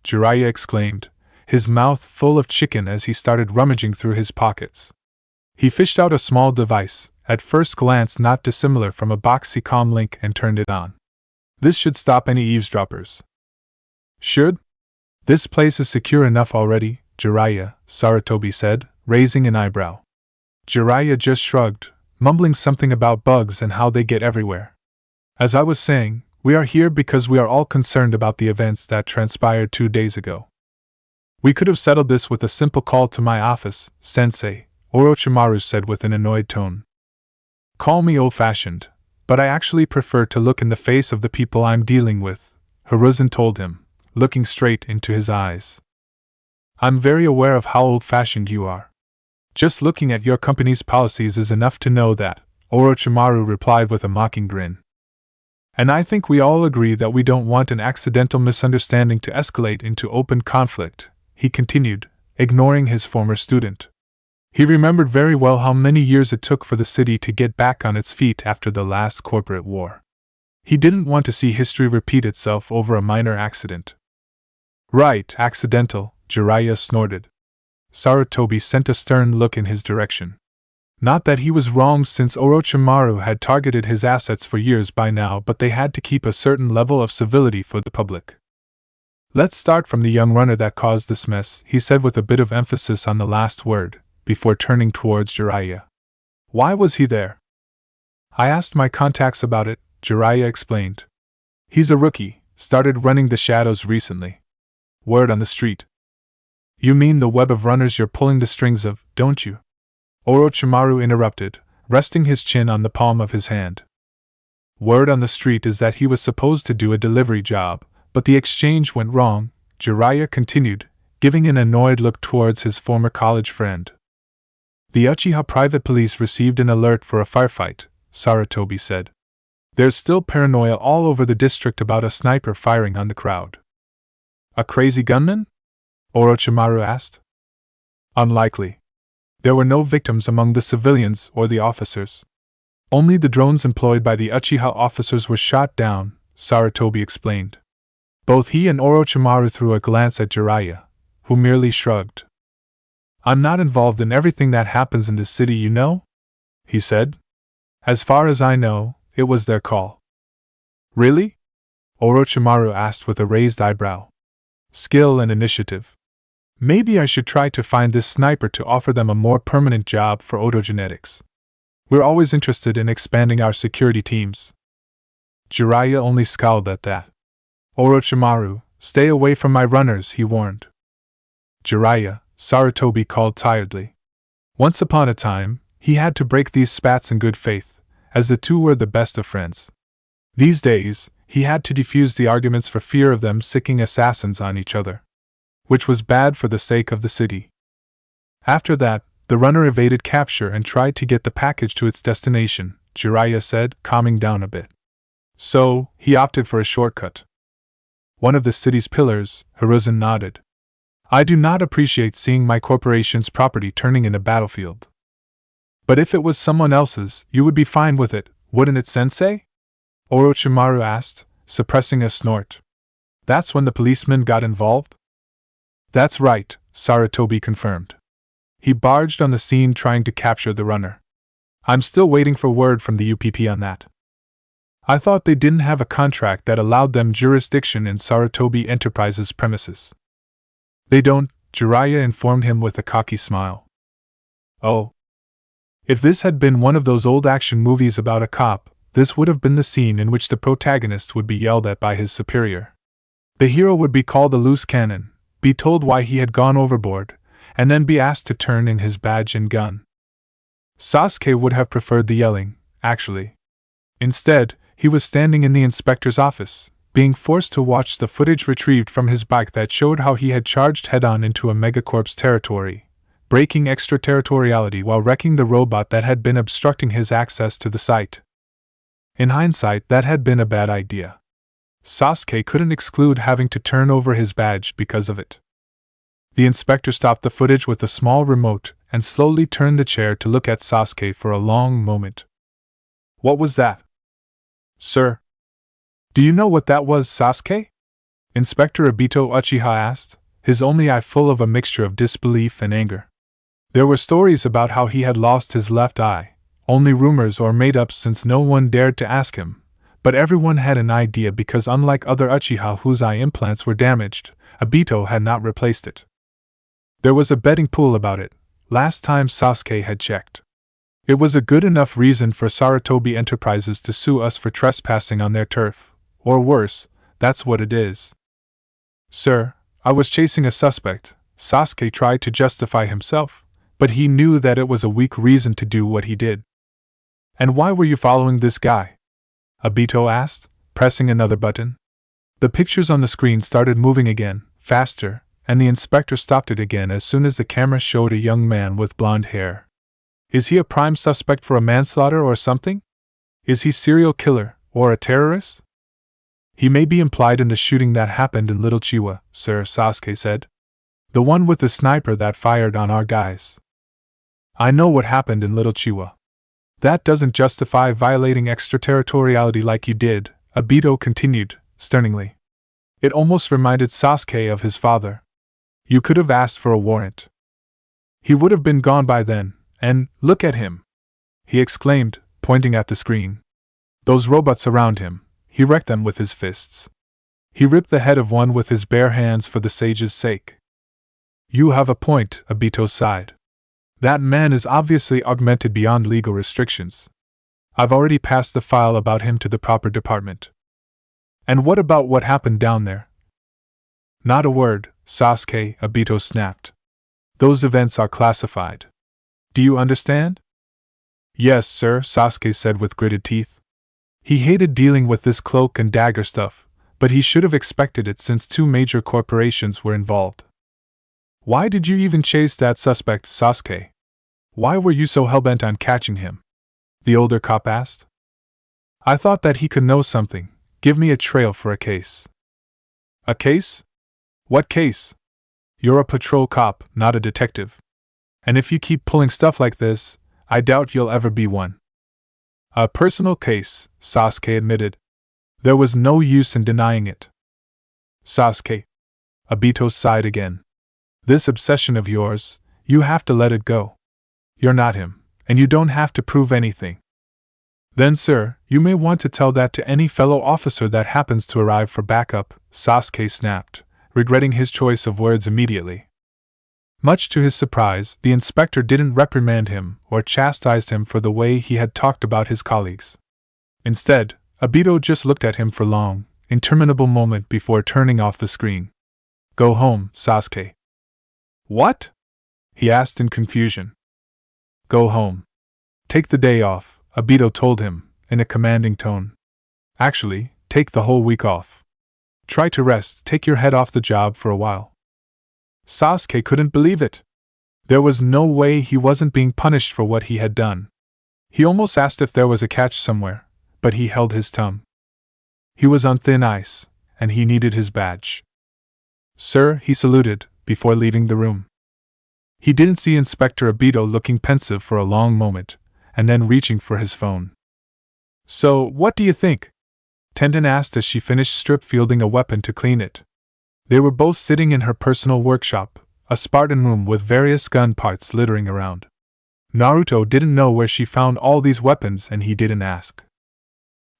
Jiraiya exclaimed, his mouth full of chicken as he started rummaging through his pockets. He fished out a small device, at first glance not dissimilar from a boxy comm link, and turned it on. This should stop any eavesdroppers. Should? This place is secure enough already, Jiraiya, Sarutobi said, raising an eyebrow. Jiraiya just shrugged, mumbling something about bugs and how they get everywhere. As I was saying, we are here because we are all concerned about the events that transpired 2 days ago. We could have settled this with a simple call to my office, Sensei, Orochimaru said with an annoyed tone. Call me old-fashioned, but I actually prefer to look in the face of the people I'm dealing with, Hiruzen told him, looking straight into his eyes. I'm very aware of how old-fashioned you are. Just looking at your company's policies is enough to know that, Orochimaru replied with a mocking grin. And I think we all agree that we don't want an accidental misunderstanding to escalate into open conflict, he continued, ignoring his former student. He remembered very well how many years it took for the city to get back on its feet after the last corporate war. He didn't want to see history repeat itself over a minor accident. Right, accidental, Jiraiya snorted. Sarutobi sent a stern look in his direction. Not that he was wrong, since Orochimaru had targeted his assets for years by now, but they had to keep a certain level of civility for the public. Let's start from the young runner that caused this mess, he said with a bit of emphasis on the last word, before turning towards Jiraiya. Why was he there? I asked my contacts about it, Jiraiya explained. He's a rookie, started running the shadows recently. Word on the street. You mean the web of runners you're pulling the strings of, don't you? Orochimaru interrupted, resting his chin on the palm of his hand. Word on the street is that he was supposed to do a delivery job, but the exchange went wrong, Jiraiya continued, giving an annoyed look towards his former college friend. The Uchiha private police received an alert for a firefight, Sarutobi said. There's still paranoia all over the district about a sniper firing on the crowd. A crazy gunman? Orochimaru asked. Unlikely. There were no victims among the civilians or the officers. Only the drones employed by the Uchiha officers were shot down, Sarutobi explained. Both he and Orochimaru threw a glance at Jiraiya, who merely shrugged. I'm not involved in everything that happens in this city, you know? He said. As far as I know, it was their call. Really? Orochimaru asked with a raised eyebrow. Skill and initiative. Maybe I should try to find this sniper to offer them a more permanent job for autogenetics. We're always interested in expanding our security teams. Jiraiya only scowled at that. Orochimaru, stay away from my runners, he warned. Jiraiya, Sarutobi called tiredly. Once upon a time, he had to break these spats in good faith, as the two were the best of friends. These days, he had to defuse the arguments for fear of them sicking assassins on each other. Which was bad for the sake of the city. After that, the runner evaded capture and tried to get the package to its destination, Jiraiya said, calming down a bit. So, he opted for a shortcut. One of the city's pillars, Hiruzen nodded. I do not appreciate seeing my corporation's property turning into a battlefield. But if it was someone else's, you would be fine with it, wouldn't it, sensei? Orochimaru asked, suppressing a snort. That's when the policeman got involved? That's right, Sarutobi confirmed. He barged on the scene trying to capture the runner. I'm still waiting for word from the UPP on that. I thought they didn't have a contract that allowed them jurisdiction in Sarutobi Enterprises' premises. They don't, Jiraiya informed him with a cocky smile. Oh. If this had been one of those old action movies about a cop, this would have been the scene in which the protagonist would be yelled at by his superior. The hero would be called a loose cannon, be told why he had gone overboard, and then be asked to turn in his badge and gun. Sasuke would have preferred the yelling, actually. Instead, he was standing in the inspector's office, being forced to watch the footage retrieved from his bike that showed how he had charged head-on into a megacorp's territory, breaking extraterritoriality while wrecking the robot that had been obstructing his access to the site. In hindsight, that had been a bad idea. Sasuke couldn't exclude having to turn over his badge because of it. The inspector stopped the footage with a small remote and slowly turned the chair to look at Sasuke for a long moment. What was that? Sir? Do you know what that was, Sasuke? Inspector Obito Uchiha asked, his only eye full of a mixture of disbelief and anger. There were stories about how he had lost his left eye, only rumors or made-ups since no one dared to ask him. But everyone had an idea because unlike other Uchiha whose eye implants were damaged, Obito had not replaced it. There was a betting pool about it, last time Sasuke had checked. It was a good enough reason for Sarutobi Enterprises to sue us for trespassing on their turf, or worse, that's what it is. Sir, I was chasing a suspect, Sasuke tried to justify himself, but he knew that it was a weak reason to do what he did. And why were you following this guy? Obito asked, pressing another button. The pictures on the screen started moving again, faster, and the inspector stopped it again as soon as the camera showed a young man with blonde hair. Is he a prime suspect for a manslaughter or something? Is he serial killer, or a terrorist? He may be implied in the shooting that happened in Little Chiwa, sir, Sasuke said. The one with the sniper that fired on our guys. I know what happened in Little Chiwa. That doesn't justify violating extraterritoriality like you did, Obito continued, sternly. It almost reminded Sasuke of his father. You could have asked for a warrant. He would have been gone by then, and, look at him! He exclaimed, pointing at the screen. Those robots around him, he wrecked them with his fists. He ripped the head of one with his bare hands for the sage's sake. You have a point, Obito sighed. That man is obviously augmented beyond legal restrictions. I've already passed the file about him to the proper department. And what about what happened down there? Not a word, Sasuke, Obito snapped. Those events are classified. Do you understand? Yes, sir, Sasuke said with gritted teeth. He hated dealing with this cloak and dagger stuff, but he should have expected it since two major corporations were involved. Why did you even chase that suspect, Sasuke? Why were you so hellbent on catching him? The older cop asked. I thought that he could know something. Give me a trail for a case. A case? What case? You're a patrol cop, not a detective. And if you keep pulling stuff like this, I doubt you'll ever be one. A personal case, Sasuke admitted. There was no use in denying it. Sasuke. Obito sighed again. This obsession of yours, you have to let it go. You're not him, and you don't have to prove anything. Then, sir, you may want to tell that to any fellow officer that happens to arrive for backup, Sasuke snapped, regretting his choice of words immediately. Much to his surprise, the inspector didn't reprimand him or chastise him for the way he had talked about his colleagues. Instead, Obito just looked at him for a long, interminable moment before turning off the screen. Go home, Sasuke. What? He asked in confusion. Go home. Take the day off, Obito told him, in a commanding tone. Actually, take the whole week off. Try to rest, take your head off the job for a while. Sasuke couldn't believe it. There was no way he wasn't being punished for what he had done. He almost asked if there was a catch somewhere, but he held his tongue. He was on thin ice, and he needed his badge. Sir, he saluted, before leaving the room. He didn't see Inspector Obito looking pensive for a long moment, and then reaching for his phone. So, what do you think? Tenten asked as she finished strip-fielding a weapon to clean it. They were both sitting in her personal workshop, a Spartan room with various gun parts littering around. Naruto didn't know where she found all these weapons and he didn't ask.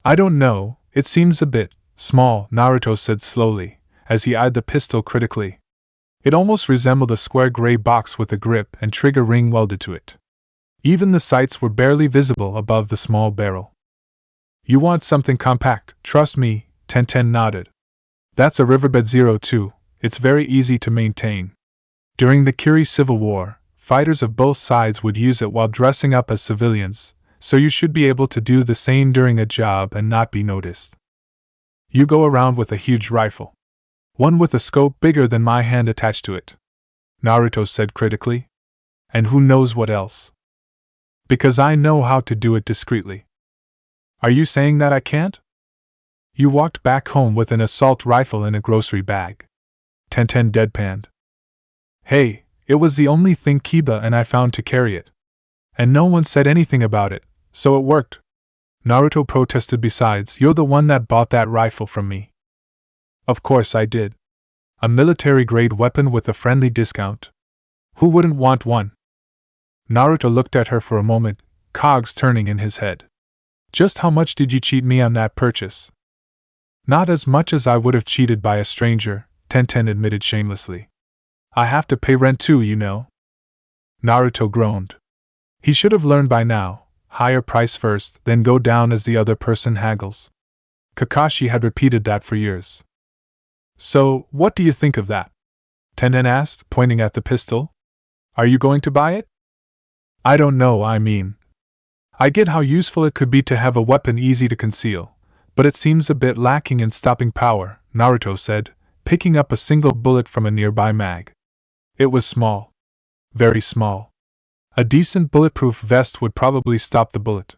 I don't know, it seems a bit small, Naruto said slowly, as he eyed the pistol critically. It almost resembled a square gray box with a grip and trigger ring welded to it. Even the sights were barely visible above the small barrel. You want something compact, trust me, Tenten nodded. That's a Riverbed 02, it's very easy to maintain. During the Kiri Civil War, fighters of both sides would use it while dressing up as civilians, so you should be able to do the same during a job and not be noticed. You go around with a huge rifle. One with a scope bigger than my hand attached to it, Naruto said critically. And who knows what else? Because I know how to do it discreetly. Are you saying that I can't? You walked back home with an assault rifle in a grocery bag. Tenten deadpanned. Hey, it was the only thing Kiba and I found to carry it. And no one said anything about it, so it worked. Naruto protested. Besides, you're the one that bought that rifle from me. Of course I did. A military-grade weapon with a friendly discount. Who wouldn't want one? Naruto looked at her for a moment, cogs turning in his head. Just how much did you cheat me on that purchase? Not as much as I would have cheated by a stranger, Tenten admitted shamelessly. I have to pay rent too, you know. Naruto groaned. He should have learned by now, higher price first, then go down as the other person haggles. Kakashi had repeated that for years. So, what do you think of that? Tenten asked, pointing at the pistol. Are you going to buy it? I don't know, I mean. I get how useful it could be to have a weapon easy to conceal, but it seems a bit lacking in stopping power, Naruto said, picking up a single bullet from a nearby mag. It was small. Very small. A decent bulletproof vest would probably stop the bullet.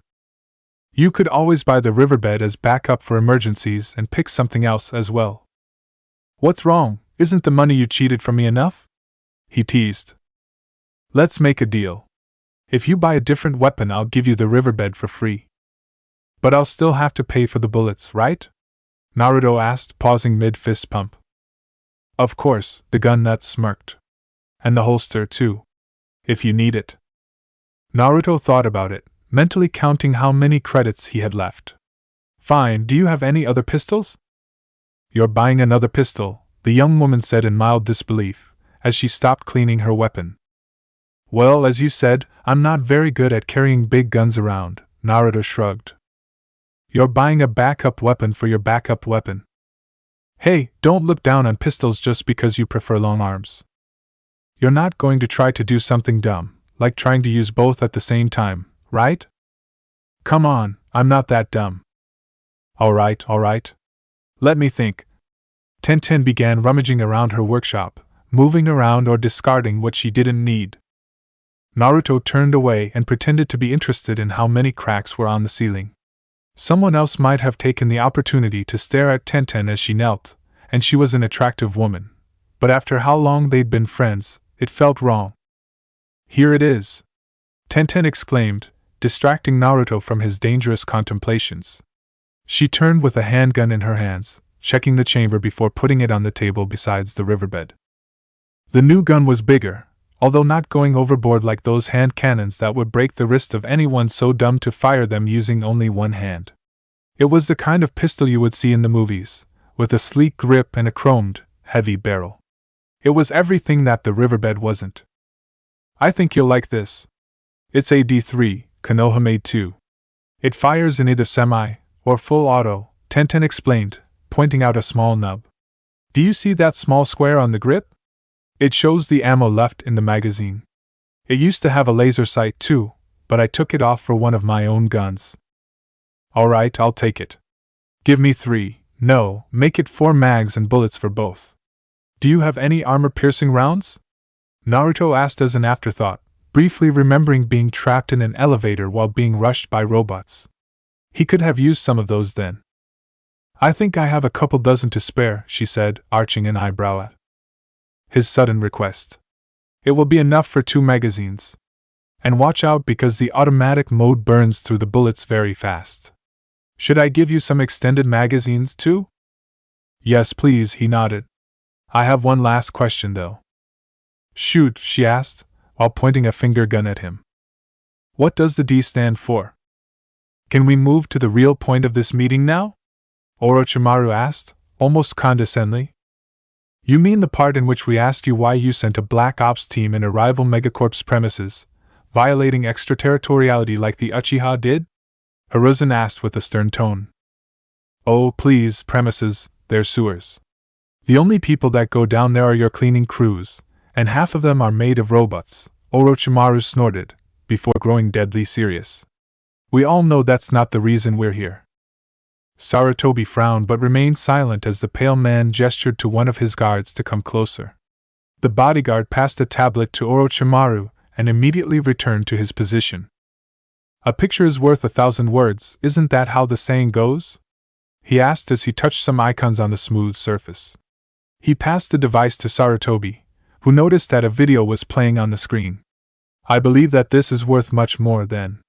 You could always buy the riverbed as backup for emergencies and pick something else as well. What's wrong? Isn't the money you cheated from me enough? He teased. Let's make a deal. If you buy a different weapon, I'll give you the riverbed for free. But I'll still have to pay for the bullets, right? Naruto asked, pausing mid-fist pump. Of course, the gun nut smirked. And the holster, too. If you need it. Naruto thought about it, mentally counting how many credits he had left. Fine, do you have any other pistols? You're buying another pistol, the young woman said in mild disbelief, as she stopped cleaning her weapon. Well, as you said, I'm not very good at carrying big guns around, Naruto shrugged. You're buying a backup weapon for your backup weapon. Hey, don't look down on pistols just because you prefer long arms. You're not going to try to do something dumb, like trying to use both at the same time, right? Come on, I'm not that dumb. Alright. Let me think. Tenten began rummaging around her workshop, moving around or discarding what she didn't need. Naruto turned away and pretended to be interested in how many cracks were on the ceiling. Someone else might have taken the opportunity to stare at Tenten as she knelt, and she was an attractive woman. But after how long they'd been friends, it felt wrong. Here it is! Tenten exclaimed, distracting Naruto from his dangerous contemplations. She turned with a handgun in her hands, checking the chamber before putting it on the table beside the riverbed. The new gun was bigger, although not going overboard like those hand cannons that would break the wrist of anyone so dumb to fire them using only one hand. It was the kind of pistol you would see in the movies, with a sleek grip and a chromed, heavy barrel. It was everything that the riverbed wasn't. I think you'll like this. It's a D3, Konoha made too. It fires in either semi or full auto, Tenten explained, pointing out a small nub. Do you see that small square on the grip? It shows the ammo left in the magazine. It used to have a laser sight too, but I took it off for one of my own guns. Alright, I'll take it. Give me 3, no, make it 4 mags and bullets for both. Do you have any armor-piercing rounds? Naruto asked as an afterthought, briefly remembering being trapped in an elevator while being rushed by robots. He could have used some of those then. I think I have a couple dozen to spare, she said, arching an eyebrow at his sudden request. It will be enough for 2 magazines. And watch out because the automatic mode burns through the bullets very fast. Should I give you some extended magazines too? Yes, please, he nodded. I have one last question though. Shoot, she asked, while pointing a finger gun at him. What does the D stand for? Can we move to the real point of this meeting now? Orochimaru asked, almost condescendingly. You mean the part in which we asked you why you sent a Black Ops team in a rival megacorp's premises, violating extraterritoriality like the Uchiha did? Hiruzen asked with a stern tone. Oh, please, premises, they're sewers. The only people that go down there are your cleaning crews, and half of them are made of robots, Orochimaru snorted, before growing deadly serious. We all know that's not the reason we're here. Sarutobi frowned but remained silent as the pale man gestured to one of his guards to come closer. The bodyguard passed a tablet to Orochimaru and immediately returned to his position. A picture is worth 1,000 words, isn't that how the saying goes? He asked as he touched some icons on the smooth surface. He passed the device to Sarutobi, who noticed that a video was playing on the screen. I believe that this is worth much more then.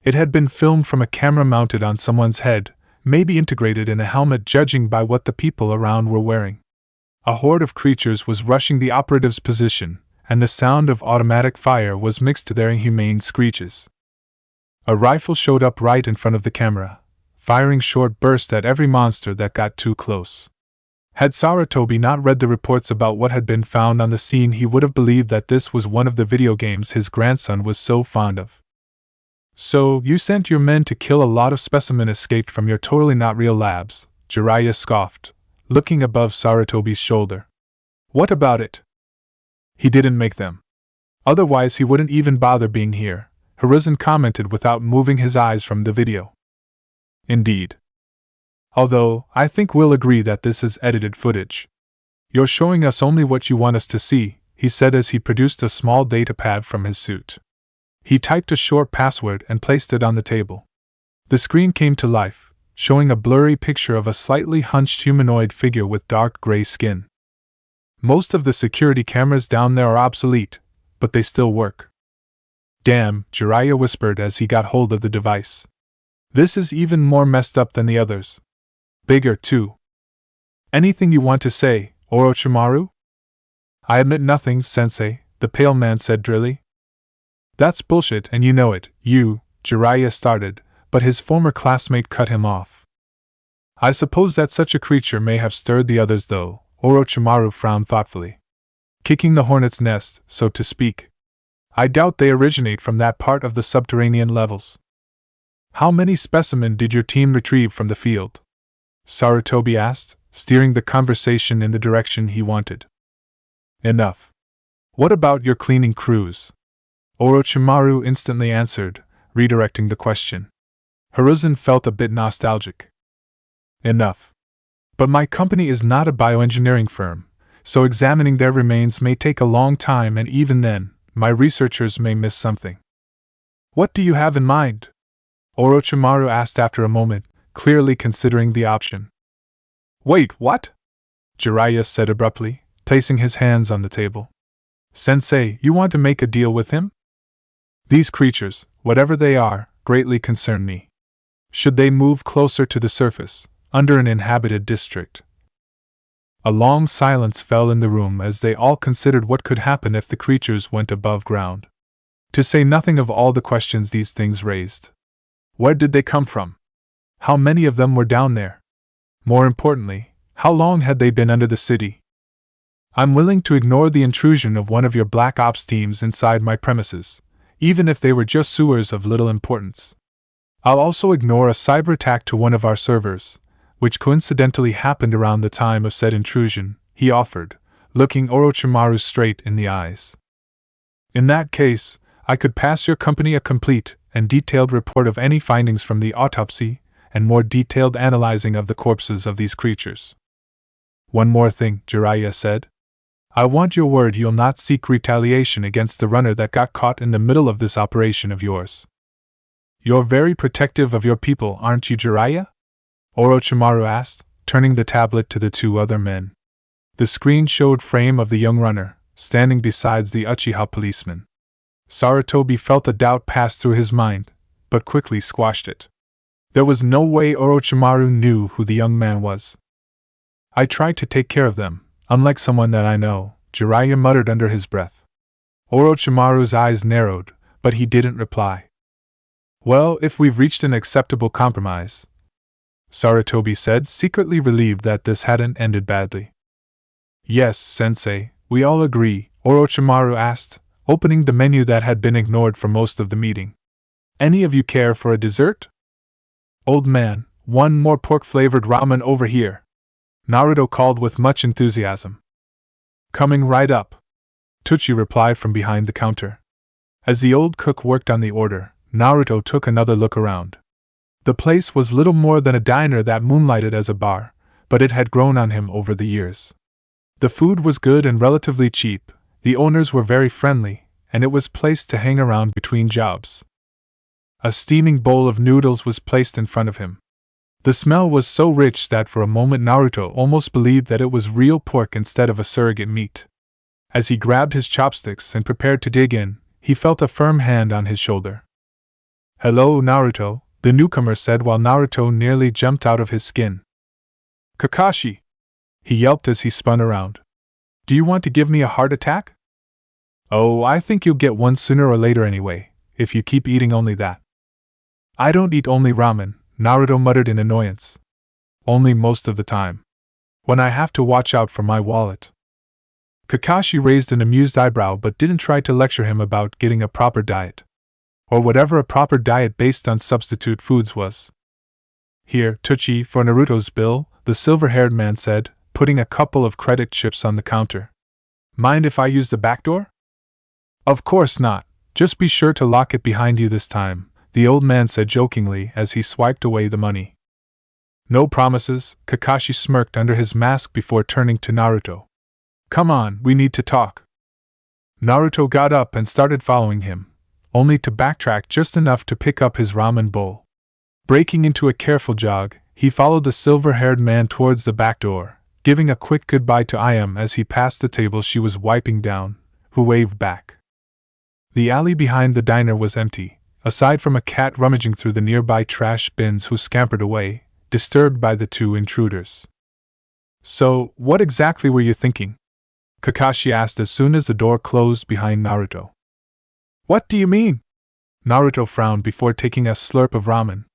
It had been filmed from a camera mounted on someone's head, maybe integrated in a helmet judging by what the people around were wearing. A horde of creatures was rushing the operative's position, and the sound of automatic fire was mixed to their inhumane screeches. A rifle showed up right in front of the camera, firing short bursts at every monster that got too close. Had Sarutobi not read the reports about what had been found on the scene, he would have believed that this was one of the video games his grandson was so fond of. So, you sent your men to kill a lot of specimen escaped from your totally not real labs, Jiraiya scoffed, looking above Sarutobi's shoulder. What about it? He didn't make them. Otherwise he wouldn't even bother being here, Hiruzen commented without moving his eyes from the video. Indeed. Although, I think we'll agree that this is edited footage. You're showing us only what you want us to see, he said as he produced a small datapad from his suit. He typed a short password and placed it on the table. The screen came to life, showing a blurry picture of a slightly hunched humanoid figure with dark gray skin. Most of the security cameras down there are obsolete, but they still work. Damn, Jiraiya whispered as he got hold of the device. This is even more messed up than the others. Bigger, too. Anything you want to say, Orochimaru? I admit nothing, Sensei, the pale man said drily. That's bullshit and you know it, Jiraiya started, but his former classmate cut him off. I suppose that such a creature may have stirred the others though, Orochimaru frowned thoughtfully. Kicking the hornet's nest, so to speak. I doubt they originate from that part of the subterranean levels. How many specimens did your team retrieve from the field? Sarutobi asked, steering the conversation in the direction he wanted. Enough. What about your cleaning crews? Orochimaru instantly answered, redirecting the question. Hiruzen felt a bit nostalgic. Enough. But my company is not a bioengineering firm, so examining their remains may take a long time and even then, my researchers may miss something. What do you have in mind? Orochimaru asked after a moment, clearly considering the option. Wait, what? Jiraiya said abruptly, placing his hands on the table. Sensei, you want to make a deal with him? These creatures, whatever they are, greatly concern me. Should they move closer to the surface, under an inhabited district? A long silence fell in the room as they all considered what could happen if the creatures went above ground. To say nothing of all the questions these things raised. Where did they come from? How many of them were down there? More importantly, how long had they been under the city? I'm willing to ignore the intrusion of one of your Black Ops teams inside my premises, even if they were just sewers of little importance. I'll also ignore a cyber attack to one of our servers, which coincidentally happened around the time of said intrusion, he offered, looking Orochimaru straight in the eyes. In that case, I could pass your company a complete and detailed report of any findings from the autopsy and more detailed analyzing of the corpses of these creatures. One more thing, Jiraiya said. I want your word you'll not seek retaliation against the runner that got caught in the middle of this operation of yours. You're very protective of your people, aren't you, Jiraiya? Orochimaru asked, turning the tablet to the two other men. The screen showed frame of the young runner, standing beside the Uchiha policeman. Sarutobi felt a doubt pass through his mind, but quickly squashed it. There was no way Orochimaru knew who the young man was. I tried to take care of them, unlike someone that I know, Jiraiya muttered under his breath. Orochimaru's eyes narrowed, but he didn't reply. Well, if we've reached an acceptable compromise, Sarutobi said, secretly relieved that this hadn't ended badly. Yes, Sensei, we all agree, Orochimaru asked, opening the menu that had been ignored for most of the meeting. Any of you care for a dessert? Old man, one more pork-flavored ramen over here, Naruto called with much enthusiasm. Coming right up, Tucci replied from behind the counter. As the old cook worked on the order, Naruto took another look around. The place was little more than a diner that moonlighted as a bar, but it had grown on him over the years. The food was good and relatively cheap, the owners were very friendly, and it was placed to hang around between jobs. A steaming bowl of noodles was placed in front of him. The smell was so rich that for a moment Naruto almost believed that it was real pork instead of a surrogate meat. As he grabbed his chopsticks and prepared to dig in, he felt a firm hand on his shoulder. Hello, Naruto, the newcomer said while Naruto nearly jumped out of his skin. Kakashi! He yelped as he spun around. Do you want to give me a heart attack? Oh, I think you'll get one sooner or later anyway, if you keep eating only that. I don't eat only ramen, Naruto muttered in annoyance. Only most of the time. When I have to watch out for my wallet. Kakashi raised an amused eyebrow but didn't try to lecture him about getting a proper diet. Or whatever a proper diet based on substitute foods was. Here, Tucci, for Naruto's bill, the silver-haired man said, putting a couple of credit chips on the counter. Mind if I use the back door? Of course not, just be sure to lock it behind you this time, the old man said jokingly as he swiped away the money. No promises, Kakashi smirked under his mask before turning to Naruto. Come on, we need to talk. Naruto got up and started following him, only to backtrack just enough to pick up his ramen bowl. Breaking into a careful jog, he followed the silver-haired man towards the back door, giving a quick goodbye to Ayam as he passed the table she was wiping down, who waved back. The alley behind the diner was empty, aside from a cat rummaging through the nearby trash bins who scampered away, disturbed by the two intruders. "So, what exactly were you thinking?" Kakashi asked as soon as the door closed behind Naruto. "What do you mean?" Naruto frowned before taking a slurp of ramen.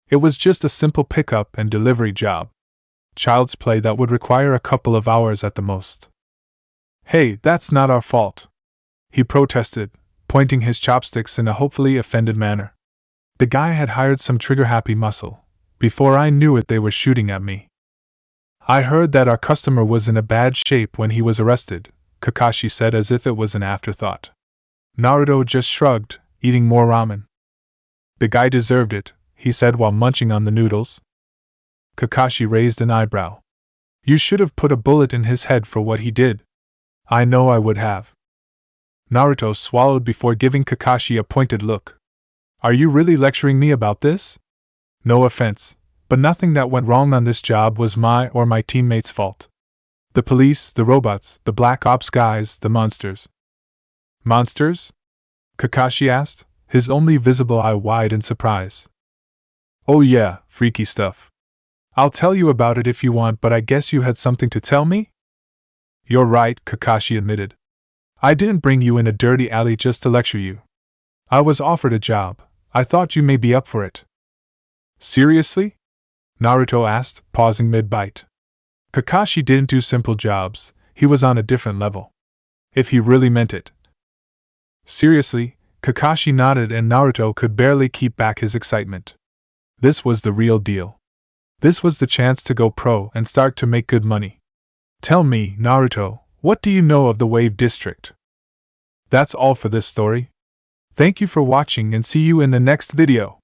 "It was just a simple pickup and delivery job. Child's play that would require a couple of hours at the most." "Hey, that's not our fault," he protested, pointing his chopsticks in a hopefully offended manner. "The guy had hired some trigger-happy muscle. Before I knew it, they were shooting at me." "I heard that our customer was in a bad shape when he was arrested," Kakashi said as if it was an afterthought. Naruto just shrugged, eating more ramen. "The guy deserved it," he said while munching on the noodles. Kakashi raised an eyebrow. "You should have put a bullet in his head for what he did." "I know I would have." Naruto swallowed before giving Kakashi a pointed look. "Are you really lecturing me about this? No offense, but nothing that went wrong on this job was my or my teammates' fault. The police, the robots, the Black Ops guys, the monsters." "Monsters?" Kakashi asked, his only visible eye wide in surprise. "Oh yeah, freaky stuff. I'll tell you about it if you want, but I guess you had something to tell me?" "You're right," Kakashi admitted. "I didn't bring you in a dirty alley just to lecture you. I was offered a job. I thought you may be up for it." "Seriously?" Naruto asked, pausing mid-bite. Kakashi didn't do simple jobs, he was on a different level. If he really meant it. Seriously, Kakashi nodded and Naruto could barely keep back his excitement. This was the real deal. This was the chance to go pro and start to make good money. "Tell me, Naruto, what do you know of the Wave District?" That's all for this story. Thank you for watching and see you in the next video.